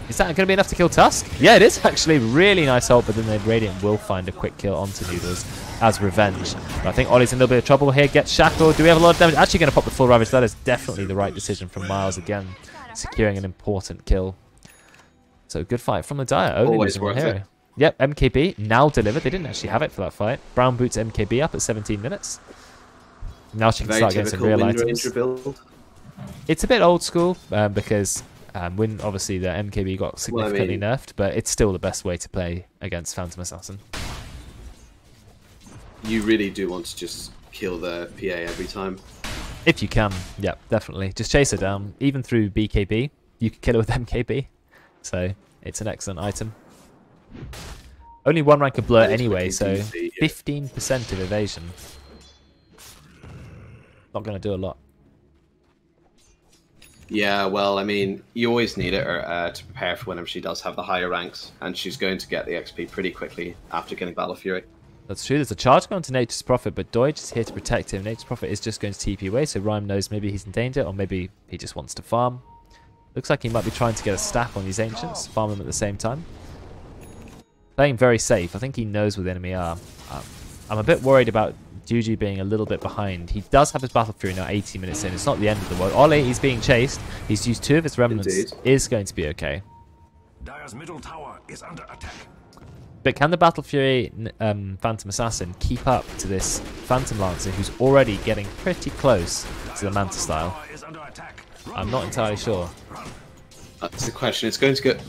Is that going to be enough to kill Tusk? Yeah, it is actually. Really nice ult, but then the Radiant will find a quick kill onto Noodles as revenge. But I think Ollie's in a little bit of trouble here. Gets shackled. Do we have a lot of damage? Actually going to pop the full Ravage. That is definitely the right decision from Miles again, securing an important kill. So good fight from the Dire. Only losing one hero. Yep, MKB now delivered. They didn't actually have it for that fight. Brown boots MKB up at 17 minutes. Now she can start getting some real items. Build. It's a bit old school because when obviously the MKB got significantly nerfed, but it's still the best way to play against Phantom Assassin. You really do want to just kill the PA every time. If you can, yeah, definitely. Just chase her down. Even through BKB, you can kill her with MKB. So it's an excellent item. Only 1 rank of blur anyway, so 15% of evasion. Not going to do a lot. Yeah, well, I mean, you always need it to prepare for whenever she does have the higher ranks, and she's going to get the XP pretty quickly after getting Battle Fury. That's true. There's a charge going to Nature's Prophet, but Doige is here to protect him. Nature's Prophet is just going to TP away, so Rhyme knows maybe he's in danger, or maybe he just wants to farm. Looks like he might be trying to get a stack on these Ancients, farm them at the same time. Playing very safe. I think he knows where the enemy are. I'm a bit worried about Juju being a little bit behind. He does have his Battle Fury now 80 minutes in. It's not the end of the world. Ollie, he's being chased. He's used 2 of his remnants. Indeed. Is going to be okay. Dire's middle tower is under attack. But can the Battle Fury Phantom Assassin keep up to this Phantom Lancer who's already getting pretty close to the Manta style? I'm not entirely sure. That's the question. It's going to get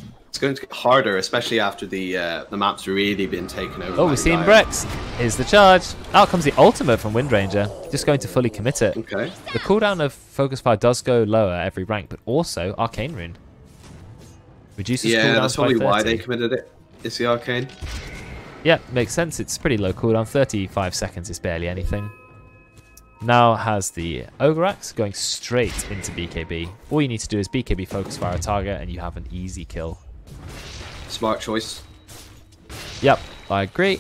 harder, especially after the map's really been taken over. Oh, we've seen Brex. Here's the charge. Out comes the ultimate from Wind Ranger. Just going to fully commit it. Okay. The cooldown of Focus Fire does go lower every rank, but also Arcane Rune. Reduces cooldown that's probably by 30. why they committed it. It's the Arcane. Yeah, makes sense. It's pretty low cooldown. 35 seconds is barely anything. Now has the Ogre Axe going straight into BKB. All you need to do is BKB Focus Fire a target and you have an easy kill. Smart choice. Yep, I agree.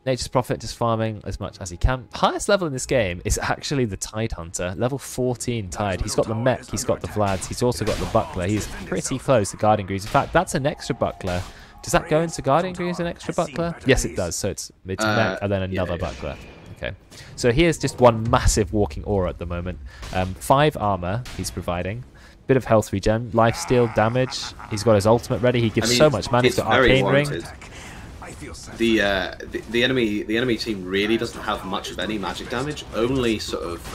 Nature's Prophet just farming as much as he can. Highest level in this game is actually the Tide Hunter. Level 14 Tide. He's got the mech, he's got the Vlads, he's also got the Buckler. He's pretty close to Guardian Greaves. In fact, that's an extra Buckler. Does that go into Guardian Greaves, an extra Buckler? Yes, it does. So it's mech and then another Buckler. Okay. So here's just one massive walking aura at the moment. 5 armor he's providing. Bit of health regen, lifesteal, damage. He's got his ultimate ready. He gives so much mana. He's got Arcane Ring. The enemy team really doesn't have much of any magic damage. Only sort of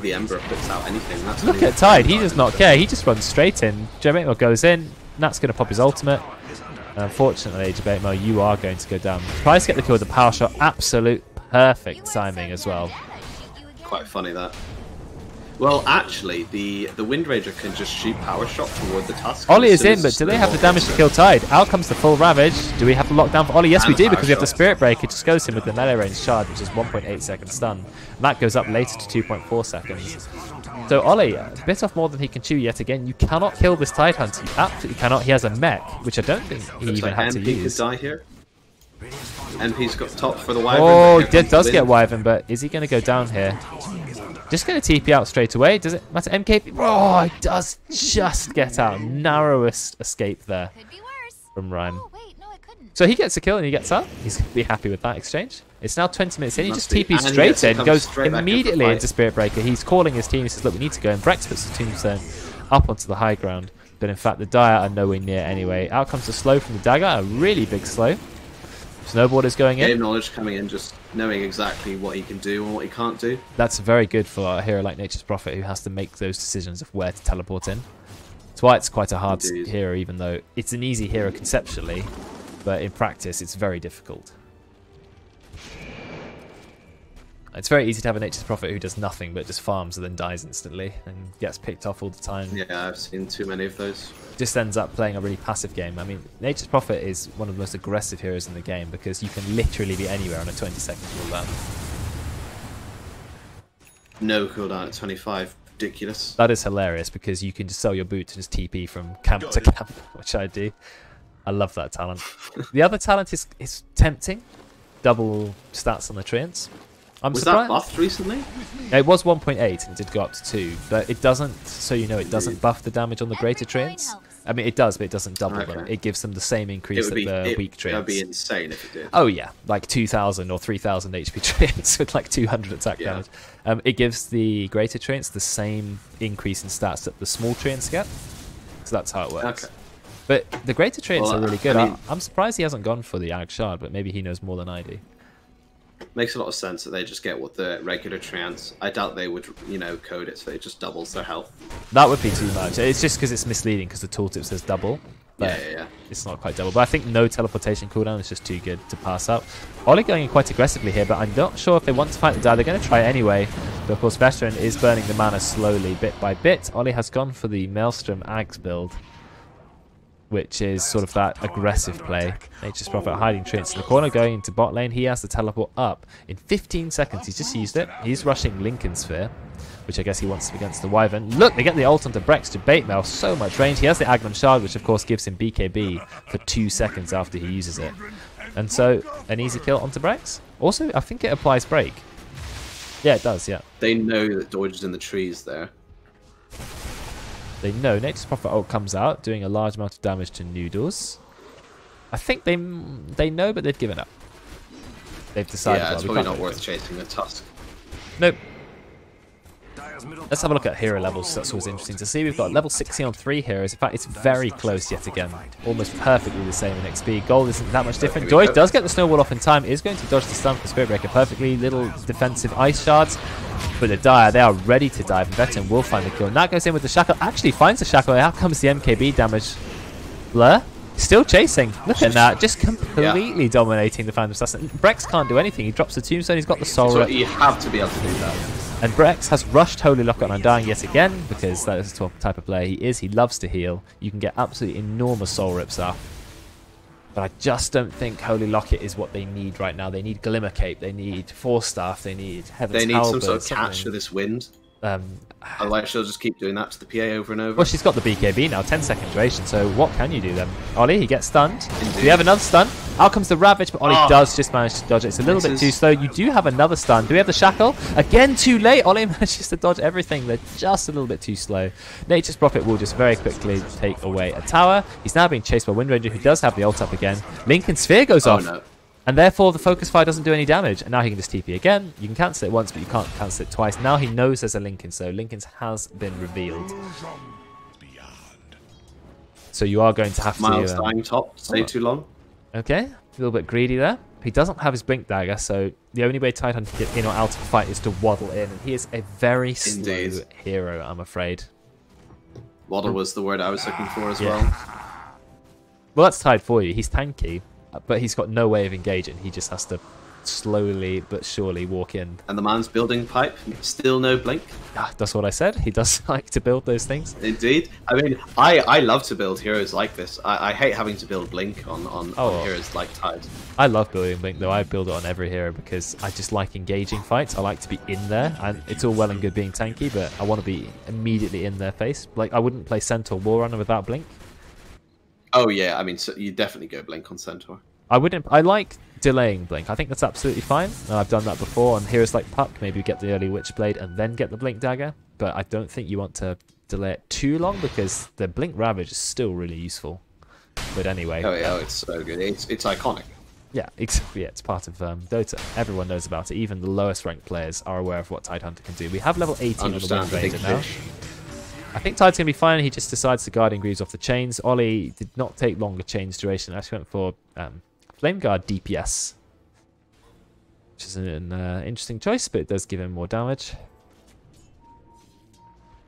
the Ember puts out anything. That's Look at Tide. He does not care. He just runs straight in. Jabatemel goes in. Nat's going to pop his ultimate. Unfortunately, Jabatemel, you are going to go down. Tries to get the kill with the power shot. Absolute perfect timing as well. Quite funny that. Well, actually, the Wind Ranger can just shoot power shot toward the Tusk. Ollie is in, but do they have the damage to kill Tide? Out comes the full Ravage. Do we have the lockdown for Ollie? Yes, we do, because we have the Spirit Break. It just goes in with the melee range charge, which is 1.8 second stun. And that goes up later to 2.4 seconds. So Ollie, bit off more than he can chew yet again. You cannot kill this Tide Hunter. You absolutely cannot. He has a mech, which I don't think he even had to use. MP could die here. MP's got top for the Wyvern. Oh, it does get Wyvern, but is he going to go down here? Just going to TP out straight away. Does it matter? MKP? Oh, it does just get out. Narrowest escape there from Rhyme. So he gets a kill and he gets up. He's going to be happy with that exchange. It's now 20 minutes in. He just TPs straight in, goes immediately into Spirit Breaker. He's calling his team. He says, look, we need to go. And Brex puts his tombstone up onto the high ground. But in fact, the Dire are nowhere near anyway. Out comes the slow from the Dagger. A really big slow. Snowboard is going in. Game knowledge coming in, just knowing exactly what he can do and what he can't do. That's very good for a hero like Nature's Prophet, who has to make those decisions of where to teleport in. That's why it's quite a hard hero, even though it's an easy hero conceptually, but in practice it's very difficult. It's very easy to have a Nature's Prophet who does nothing but just farms and then dies instantly and gets picked off all the time. Yeah, I've seen too many of those. Just ends up playing a really passive game. I mean, Nature's Prophet is one of the most aggressive heroes in the game because you can literally be anywhere on a 20-second cooldown. No cooldown at 25. Ridiculous. That is hilarious because you can just sell your boot to just TP from camp to camp, which I do. I love that talent. The other talent is tempting. Double stats on the treants. Was that buffed recently? It was 1.8 and it did go up to 2, but it doesn't, so you know, it doesn't buff the damage on the greater treants. I mean, it does, but it doesn't double them. It gives them the same increase that the weak treants. It would be insane if it did. Oh yeah, like 2,000 or 3,000 HP treants with like 200 attack damage. It gives the greater treants the same increase in stats that the small treants get. So that's how it works. Okay. But the greater treants are really good. I mean, I'm surprised he hasn't gone for the Ag Shard, but maybe he knows more than I do. Makes a lot of sense that they just get what the regular treants. I doubt they would, you know, code it so it just doubles their health. That would be too much. It's just because it's misleading because the tooltip says double. But yeah. It's not quite double. But I think no teleportation cooldown is just too good to pass up. Ollie going in quite aggressively here, but I'm not sure if they want to fight the Dire. They're going to try it anyway. But of course, Veteran is burning the mana slowly, bit by bit. Ollie has gone for the Maelstrom Ags build, which is sort of that aggressive play. Nature's Prophet hiding treants in the corner, going into bot lane. He has to teleport up in 15 seconds. He's just used it. He's rushing Lincoln Sphere, which I guess he wants against the Wyvern. Look, they get the ult onto Brex to Baitmail. So much range. He has the Aghanim Shard, which of course gives him BKB for 2 seconds after he uses it. And so, an easy kill onto Brex. Also, I think it applies break. Yeah, it does, yeah. They know that Dodge is in the trees there. They know Nature's Prophet ult comes out, doing a large amount of damage to Noodles. I think they know, but they've given up. They've decided. Yeah, well, it's we probably can't not do worth this. chasing a Tusk. Nope. Dire's middle Let's have a look tower at hero is levels. That's always overworld. interesting to see. We've got level 60 on 3 heroes. In fact, it's very close yet again. Almost perfectly the same in XP. Gold isn't that much different. Here we Joy go. does get the snowball off in time. Is going to dodge the stun for Spirit Breaker perfectly. Little defensive ice shards. But the Dire, they are ready to dive. Veteran will find the kill. And that goes in with the Shackle. Actually finds the Shackle. Out comes the MKB damage. Blur. Still chasing. Look at that. Just completely dominating the Phantom Assassin. Brex can't do anything. He drops the Tombstone. He's got the Soul So Rip. you have to be able to do that. And Brex has rushed Holy Locket on Undying yet again, because that is the type of player he is. He loves to heal. You can get absolutely enormous soul rips off. But I just don't think Holy Locket is what they need right now. They need Glimmer Cape, they need Force Staff, they need Heaven's They need some Halberd, sort of catch something. for this wind. Otherwise, she'll just keep doing that to the PA over and over. Well, she's got the BKB now, 10-second duration, so what can you do then? Ollie, he gets stunned. Indeed. Do we have another stun? Out comes the Ravage, but Ollie does just manage to dodge it. It's a little bit too slow. You do have another stun. Do we have the Shackle? Again, too late. Ollie manages to dodge everything. They're just a little bit too slow. Nature's Prophet will just very quickly take away a tower. He's now being chased by Wind Ranger, who does have the ult up again. Lincoln Sphere goes off. No. And therefore, the Focus Fire doesn't do any damage. And now he can just TP again. You can cancel it once, but you can't cancel it twice. Now he knows there's a Lincoln, so Lincoln's has been revealed. So you are going to have Miles to... dying top, stay too long. Okay, a little bit greedy there. He doesn't have his Blink Dagger, so the only way Titan can get in or out of a fight is to waddle in. And he is a very slow Indeed. hero, I'm afraid. Waddle was the word I was looking for as Yeah. well. Well, that's tied for you. He's tanky, but he's got no way of engaging. He just has to slowly but surely walk in. And the man's building pipe, still no blink. That's what I said. He does like to build those things. Indeed. I mean, I love to build heroes like this. I hate having to build blink on heroes like Tide. I love building Blink, though. I build it on every hero because I just like engaging fights. I like to be in there, and it's all well and good being tanky, but I want to be immediately in their face. Like, I wouldn't play Centaur Warrunner without Blink. Oh yeah, I mean, so you definitely go blink on Centaur. I wouldn't. I like delaying Blink. I think that's absolutely fine. And I've done that before on heroes like Puck. Maybe get the early Witchblade and then get the Blink Dagger. But I don't think you want to delay it too long because the Blink Ravage is still really useful. But anyway. Oh yeah, it's so good. It's iconic. Yeah, exactly. Yeah, it's part of Dota. Everyone knows about it. Even the lowest ranked players are aware of what Tidehunter can do. We have level 18 on the Understand Wind the big Ranger now. fish. I think Tide's going to be fine. He just decides to Guardian Greaves off the chains. Ollie did not take longer chains duration. Actually went for Flame Guard DPS. Which is an interesting choice, but it does give him more damage.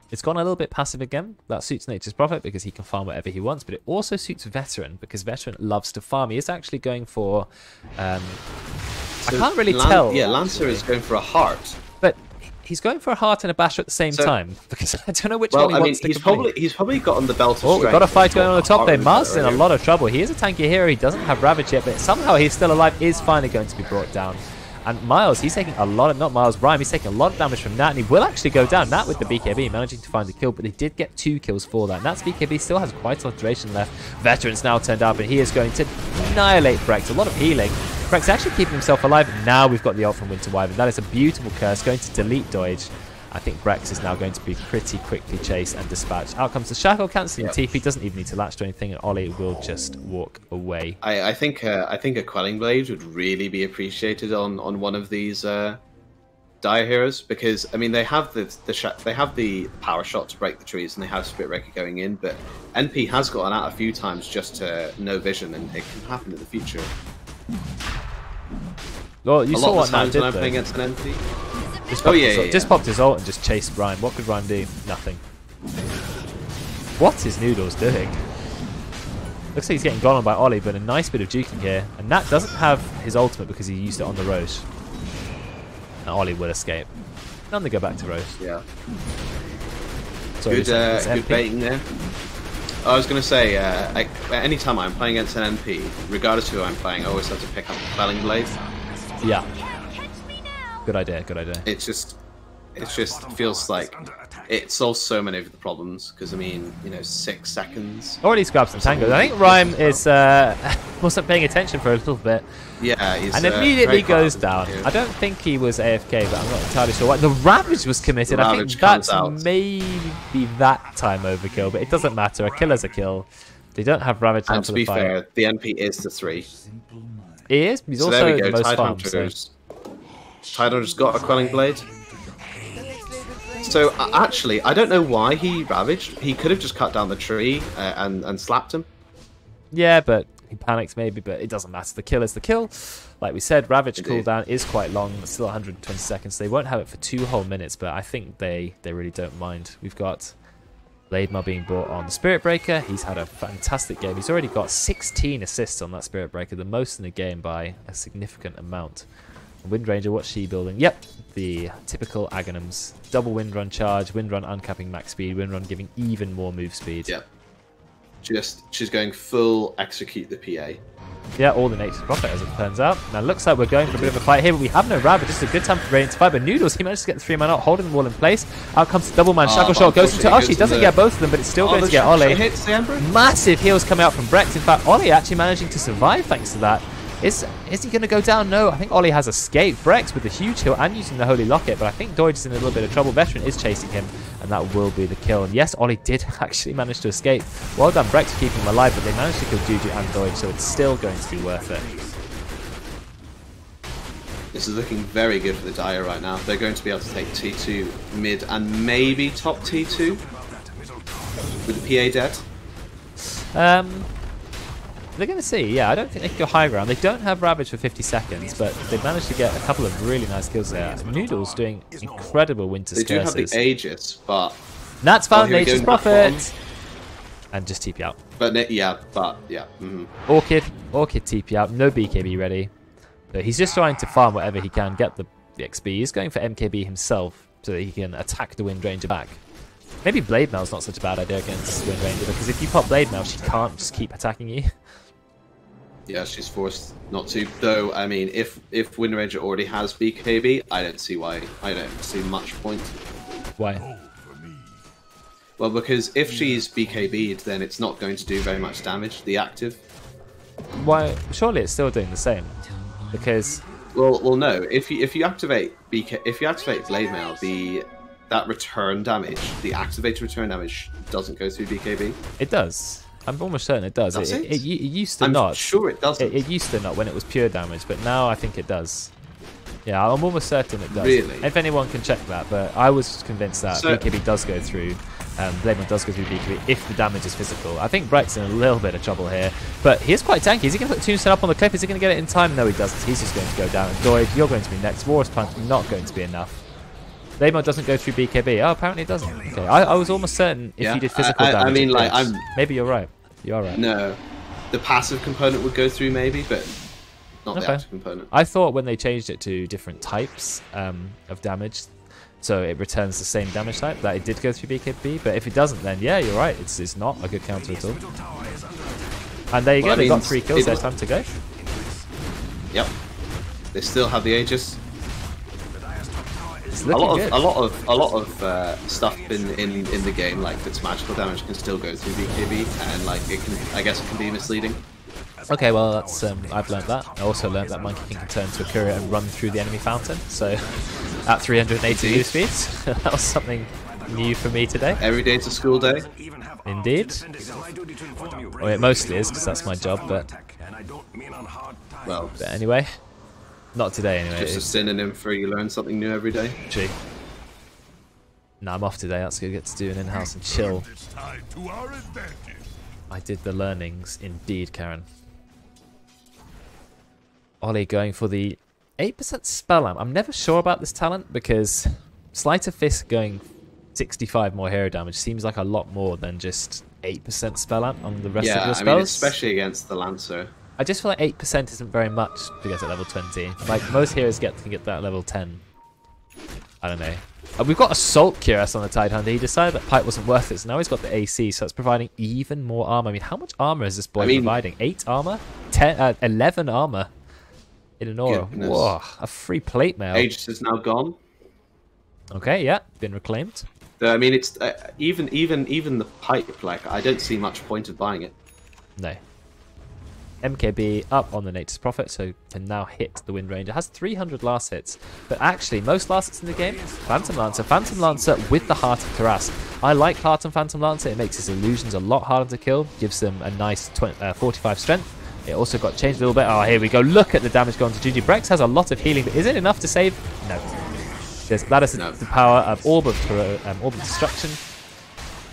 It's gone a little bit passive again. That suits Nature's Prophet because he can farm whatever he wants, but it also suits Veteran because Veteran loves to farm. He is actually going for... I can't really tell. Yeah, Lancer is going for a heart. But he's going for a heart and a basher at the same time because I don't know which one he wants to complete. he's probably gotten the belt of Oh, strength. we've got a fight going on the top there. Mars is in a earlier. lot of trouble. He is a tanky hero. He doesn't have Ravage yet, but somehow he's still alive. Is finally going to be brought down. And Miles, he's taking a lot of, not Miles, Rhyme, he's taking a lot of damage from Nat, and he will actually go down. Nat with the BKB, managing to find the kill, but they did get 2 kills for that. Nat's BKB still has quite a lot of duration left. Veteran's now turned up, and he is going to annihilate Brex. A lot of healing. Brex actually keeping himself alive. Now we've got the ult from Winter Wyvern. That is a beautiful curse, going to delete Doige. I think Brex is now going to be pretty quickly chased and dispatched. Out comes the Shackle, cancelling TP, doesn't even need to latch to anything, and Ollie will just walk away. I think a Quelling Blade would really be appreciated on one of these Dire heroes because I mean they have the power shot to break the trees and they have Spirit Breaker going in, but NP has gotten out a few times just to no vision, and it can happen in the future. Well, you A saw lot what of Nat times when did I'm playing though. against an NP. Just popped his ult and just chased Rhyme. What could Rhyme do? Nothing. What is Noodles doing? Looks like he's getting gone on by Ollie, but a nice bit of juking here. And Nat doesn't have his ultimate because he used it on the Roche. And Ollie will escape. None to go back to Roche. Yeah. So Good, it's good MP. baiting there. I was going to say, anytime I'm playing against an NP, regardless of who I'm playing, I always have to pick up the Quelling Blade. Yeah. Good idea, good idea. It just feels like it solves so many of the problems because I mean, 6 seconds. Already grabbed some tangos. I think Rhyme is wasn't paying attention for a little bit. Yeah, he's And immediately very goes fast. down. I don't think he was AFK, but I'm not entirely sure why. The Ravage was committed. The I think Ravage that's comes out. maybe that time overkill, but it doesn't matter. A kill is a kill. They don't have Ravage now And for to the be fight. fair, the NP is the 3. He is. He's So also there we the go. most farmed. So. Tidehunter's got a Quelling Blade. So actually, I don't know why he ravaged. He could have just cut down the tree and slapped him. Yeah, but he panics maybe, but it doesn't matter. The kill is the kill. Like we said, Ravage Indeed. cooldown is quite long. It's still 120 seconds. They won't have it for 2 whole minutes, but I think they really don't mind. We've got Blademar being brought on. The Spirit Breaker, he's had a fantastic game. He's already got 16 assists on that Spirit Breaker, the most in the game by a significant amount. Wind Ranger, what's she building? Yep, the typical Aghanims. Double Wind Run charge, Wind Run uncapping max speed, Wind Run giving even more move speed. Yep. She's going full execute the PA. Yeah, all the nature's profit as it turns out. Now looks like we're going for a bit of a fight here, but we have no Ravage. Just a good time for Radiant to fight. But Noodles, he managed to get the 3-man out, holding the wall in place. Out comes the double man. Shackle shot goes into Oshi. Doesn't get both of them, but it's still going to get Ollie. Hits the Ember. Massive heals coming out from Brex. In fact, Ollie actually managing to survive thanks to that. Is he going to go down? No, I think Ollie has escaped. Brex with the huge heal and using the Holy Locket, but I think Doige is in a little bit of trouble. Veteran is chasing him, and that will be the kill. And yes, Ollie did actually manage to escape. Well done, Brex, for keeping him alive, but they managed to kill Juju and Doige, so it's still going to be worth it. This is looking very good for the Dire right now. They're going to be able to take T2 mid and maybe top T2 with the PA dead. They're going to see, yeah. I don't think they can go high ground. They don't have Ravage for 50 seconds, but they've managed to get a couple of really nice kills there. Noodles doing incredible Winter's They do have Curses. the Aegis, but... Nat's found here we go, Nature's Nat Prophet! And just TP out. But yeah. Orchid TP out. No BKB ready. So he's just trying to farm whatever he can, get the XP. He's going for MKB himself so that he can attack the Wind Ranger back. Maybe Blade Mail's not such a bad idea against Wind Ranger, because if you pop Blade Mail, she can't just keep attacking you. Yeah, she's forced not to. Though, I mean, if Wind Ranger already has BKB, I don't see much point. Why? Well, because if she's BKB'd, then it's not going to do very much damage, the active. Why? Surely it's still doing the same. Because... Well, no. If you activate Blade Mail, that return damage, the activated return damage, doesn't go through BKB. It does. I'm almost certain it does. Does it? It used to I'm not. Sure it doesn't. It used to not when it was pure damage, but now I think it does. Yeah, I'm almost certain it does. Really? If anyone can check that, but I was convinced that BKB does go through. Blade Mail does go through BKB if the damage is physical. I think Breck's in a little bit of trouble here, but he is quite tanky. Is he going to put Tombstone up on the cliff? Is he going to get it in time? No, he doesn't. He's just going to go down. And Doig, you're going to be next. War's Punch not going to be enough. Blade Mail doesn't go through BKB. Oh, apparently it doesn't. Okay, I was almost certain if you did physical damage. I mean, like, maybe you're right. You're right. No, the passive component would go through maybe, but not the active component. I thought when they changed it to different types of damage, so it returns the same damage type, that it did go through BKB, but if it doesn't, then yeah, you're right. It's not a good counter at all. And there you go. They got 3 kills. There's time to go. Yep. They still have the Aegis. A lot of stuff in the game, like that's magical damage, can still go through BKB, and like I guess it can be misleading. Okay, well that's I've learned that. I also learned that Monkey King can turn to a courier and run through the enemy fountain. So at 380 move speeds, that was something new for me today. Every day's a school day. Indeed. Well, it mostly is because that's my job, but anyway. Not today, anyway. Just a synonym for you learn something new every day. Gee. Nah, I'm off today. That's good. Get to do an in-house and chill. I did the learnings, indeed, Karen. Ollie going for the 8% spell amp. I'm never sure about this talent because Sleight of Fist going 65 more hero damage seems like a lot more than just 8% spell amp on the rest of your spells. Yeah, I mean, especially against the Lancer. I just feel like 8% isn't very much to get at level 20. Like, most heroes can get that level 10. I don't know. We've got Assault Cuirass on the Tidehunter. He decided that Pipe wasn't worth it, so now he's got the AC, so it's providing even more armor. I mean, how much armor is this boy providing? 8 armor? 11 armor in an aura. Whoa, a free plate mail. Aegis is now gone. Okay, yeah, been reclaimed. I mean, it's even the Pipe, like, I don't see much point of buying it. No. MKB up on the Nature's Prophet, so can now hit the Wind Ranger. Has 300 last hits, but actually most last hits in the game, Phantom Lancer with the Heart of Karas. I like Heart and Phantom Lancer. It makes his illusions a lot harder to kill. Gives them a nice 45 strength. It also got changed a little bit. Oh, here we go. Look at the damage going to GG. Brex has a lot of healing, but is it enough to save? No. That is the power of Orb of Destruction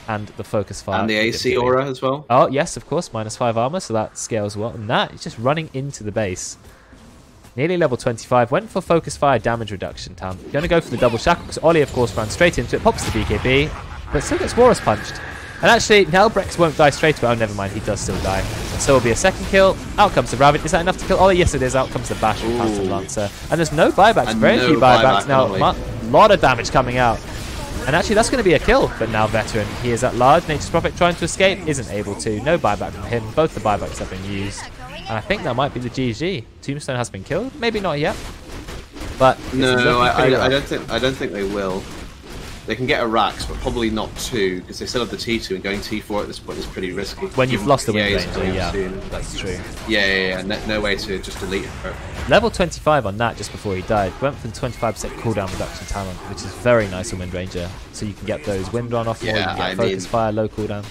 and the Focus Fire. And the AC Aura as well. Oh, yes, of course. -5 armor, so that scales well. And that is just running into the base. Nearly level 25. Went for Focus Fire damage reduction. Going to go for the double shackle because Ollie, of course, ran straight into it. Pops the BKB, but still gets Walrus punched. And actually, now Brex won't die straight away. Oh, never mind. He does still die. And so will be a second kill. Out comes the Rabbit. Is that enough to kill Ollie? Yes, it is. Out comes the Bash and Phantom Lancer. And there's no buybacks. Very few buybacks now. A lot of damage coming out. And actually, that's going to be a kill. But now Veteran, he is at large. Nature's Prophet trying to escape. Isn't able to. No buyback from him. Both the buybacks have been used. And I think that might be the GG. Tombstone has been killed. Maybe not yet. But no, I don't think they will. They can get a Rax, but probably not 2, because they still have the T2, and going T4 at this point is pretty risky. When you've lost the wind ranger, yeah, that's true. Yeah. No way to just delete her. Level 25 on that just before he died. Went for the 25% cooldown reduction talent, which is very nice on Wind Ranger. So you can get those Wind Run off more, you can get Focus Fire, low cooldown.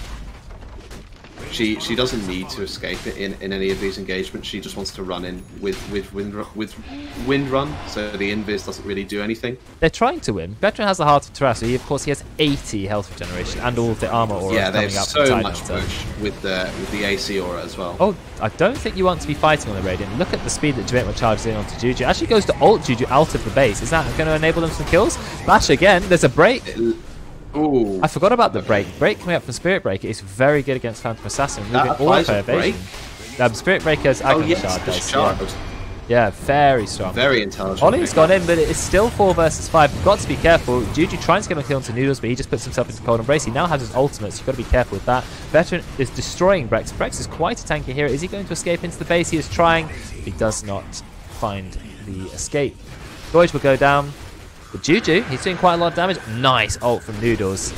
She doesn't need to escape it in any of these engagements. She just wants to run in with wind run, so the invis doesn't really do anything. They're trying to win. Veteran has the Heart of Terrace. Of course, he has 80 health regeneration and all of the armor aura coming up. So much push with the AC aura as well. Oh, I don't think you want to be fighting on the Radiant. Look at the speed that Vman charges in onto Juju. Actually goes to ult Juju out of the base. Is that going to enable them some kills? Bash again. There's a break. Ooh. I forgot about the break. Break coming up from Spirit Breaker is very good against Phantom Assassin, moving all of her evasion. Spirit Breaker's Agony Shard does. Yeah, very strong. Very intelligent. Ollie's gone in, but it's still 4 versus 5. You've got to be careful. Juju tries to get a kill into Noodles, but he just puts himself into Cold Embrace. He now has his ultimate, so you've got to be careful with that. Veteran is destroying Brex. Brex is quite a tanky hero. Is he going to escape into the base? He is trying. He does not find the escape. Voyage will go down. But Juju, he's doing quite a lot of damage. Nice ult from Noodles.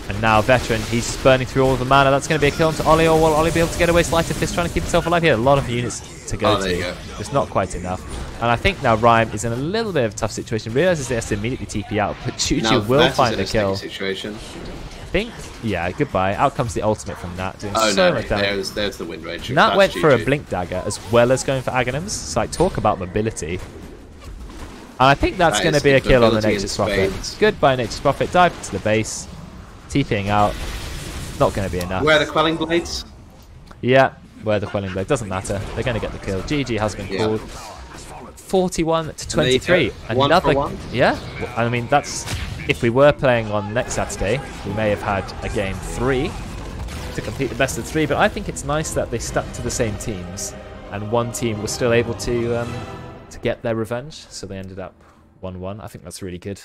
And now Veteran, he's burning through all of the mana. That's going to be a kill onto Ollie, or will Ollie be able to get away? Slight of Fist trying to keep himself alive. He had a lot of units to go to. It's not quite enough. And I think now Rhyme is in a little bit of a tough situation. Realizes he has to immediately TP out, but Juju will find the kill. Situation. I think, yeah, goodbye. Out comes the ultimate from Nat, doing so much damage. There's the Wind Ranger. Nat went for a Blink Dagger as well as going for Aghanims. It's like, talk about mobility. And I think that's going to be a kill on the Nature's Prophet. Goodbye, Nature's Prophet. Dive into the base. TPing out. Not going to be enough. Where are the Quelling Blades? Yeah, where the Quelling Blade. Doesn't matter. They're going to get the kill. GG has been called. 41 to 23. Another. Yeah. I mean, that's. If we were playing on next Saturday, we may have had a game 3 to complete the best of 3. But I think it's nice that they stuck to the same teams. And one team was still able to get their revenge, so they ended up 1-1. I think that's really good.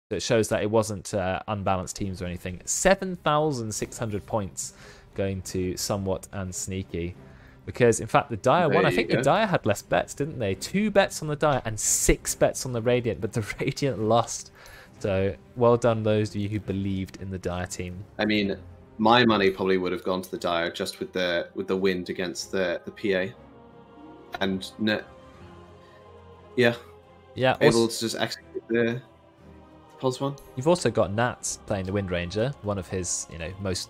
It shows that it wasn't unbalanced teams or anything. 7,600 points going to Somewhat and Sneaky, because in fact the Dire won. I think the Dire had less bets, didn't they? 2 bets on the Dire and 6 bets on the Radiant, but the Radiant lost. So well done those of you who believed in the Dire team. I mean, my money probably would have gone to the Dire just with the wind against the PA, and yeah, able to just execute the pulse one. You've also got Nats playing the Wind Ranger, one of his most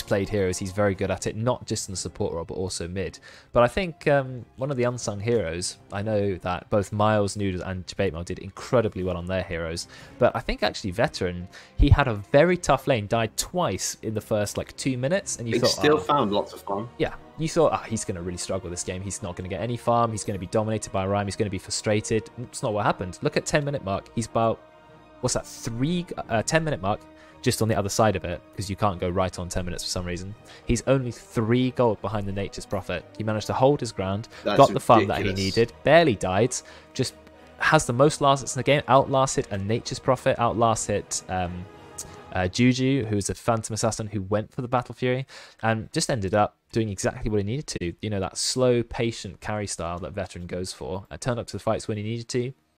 played heroes. He's very good at it, not just in the support role but also mid. But I think one of the unsung heroes, I know that both Miles, Noodles and Jabatemel did incredibly well on their heroes, but I think actually Veteran, he had a very tough lane, died twice in the first like 2 minutes, and you thought still found lots of farm. Yeah, you thought he's going to really struggle this game, he's not going to get any farm, he's going to be dominated by Rhyme, he's going to be frustrated. It's not what happened. Look at 10-minute mark, he's about, what's that, 10-minute mark just on the other side of it, because you can't go right on 10 minutes for some reason. He's only 3 gold behind the Nature's Prophet. He managed to hold his ground, got the farm that he needed, barely died, just has the most last hits in the game, outlasted a Nature's Prophet, outlasted Juju, who's a Phantom Assassin who went for the Battle Fury, and just ended up doing exactly what he needed to. You know, that slow, patient carry style that Veteran goes for. Turned up to the fights when he needed to,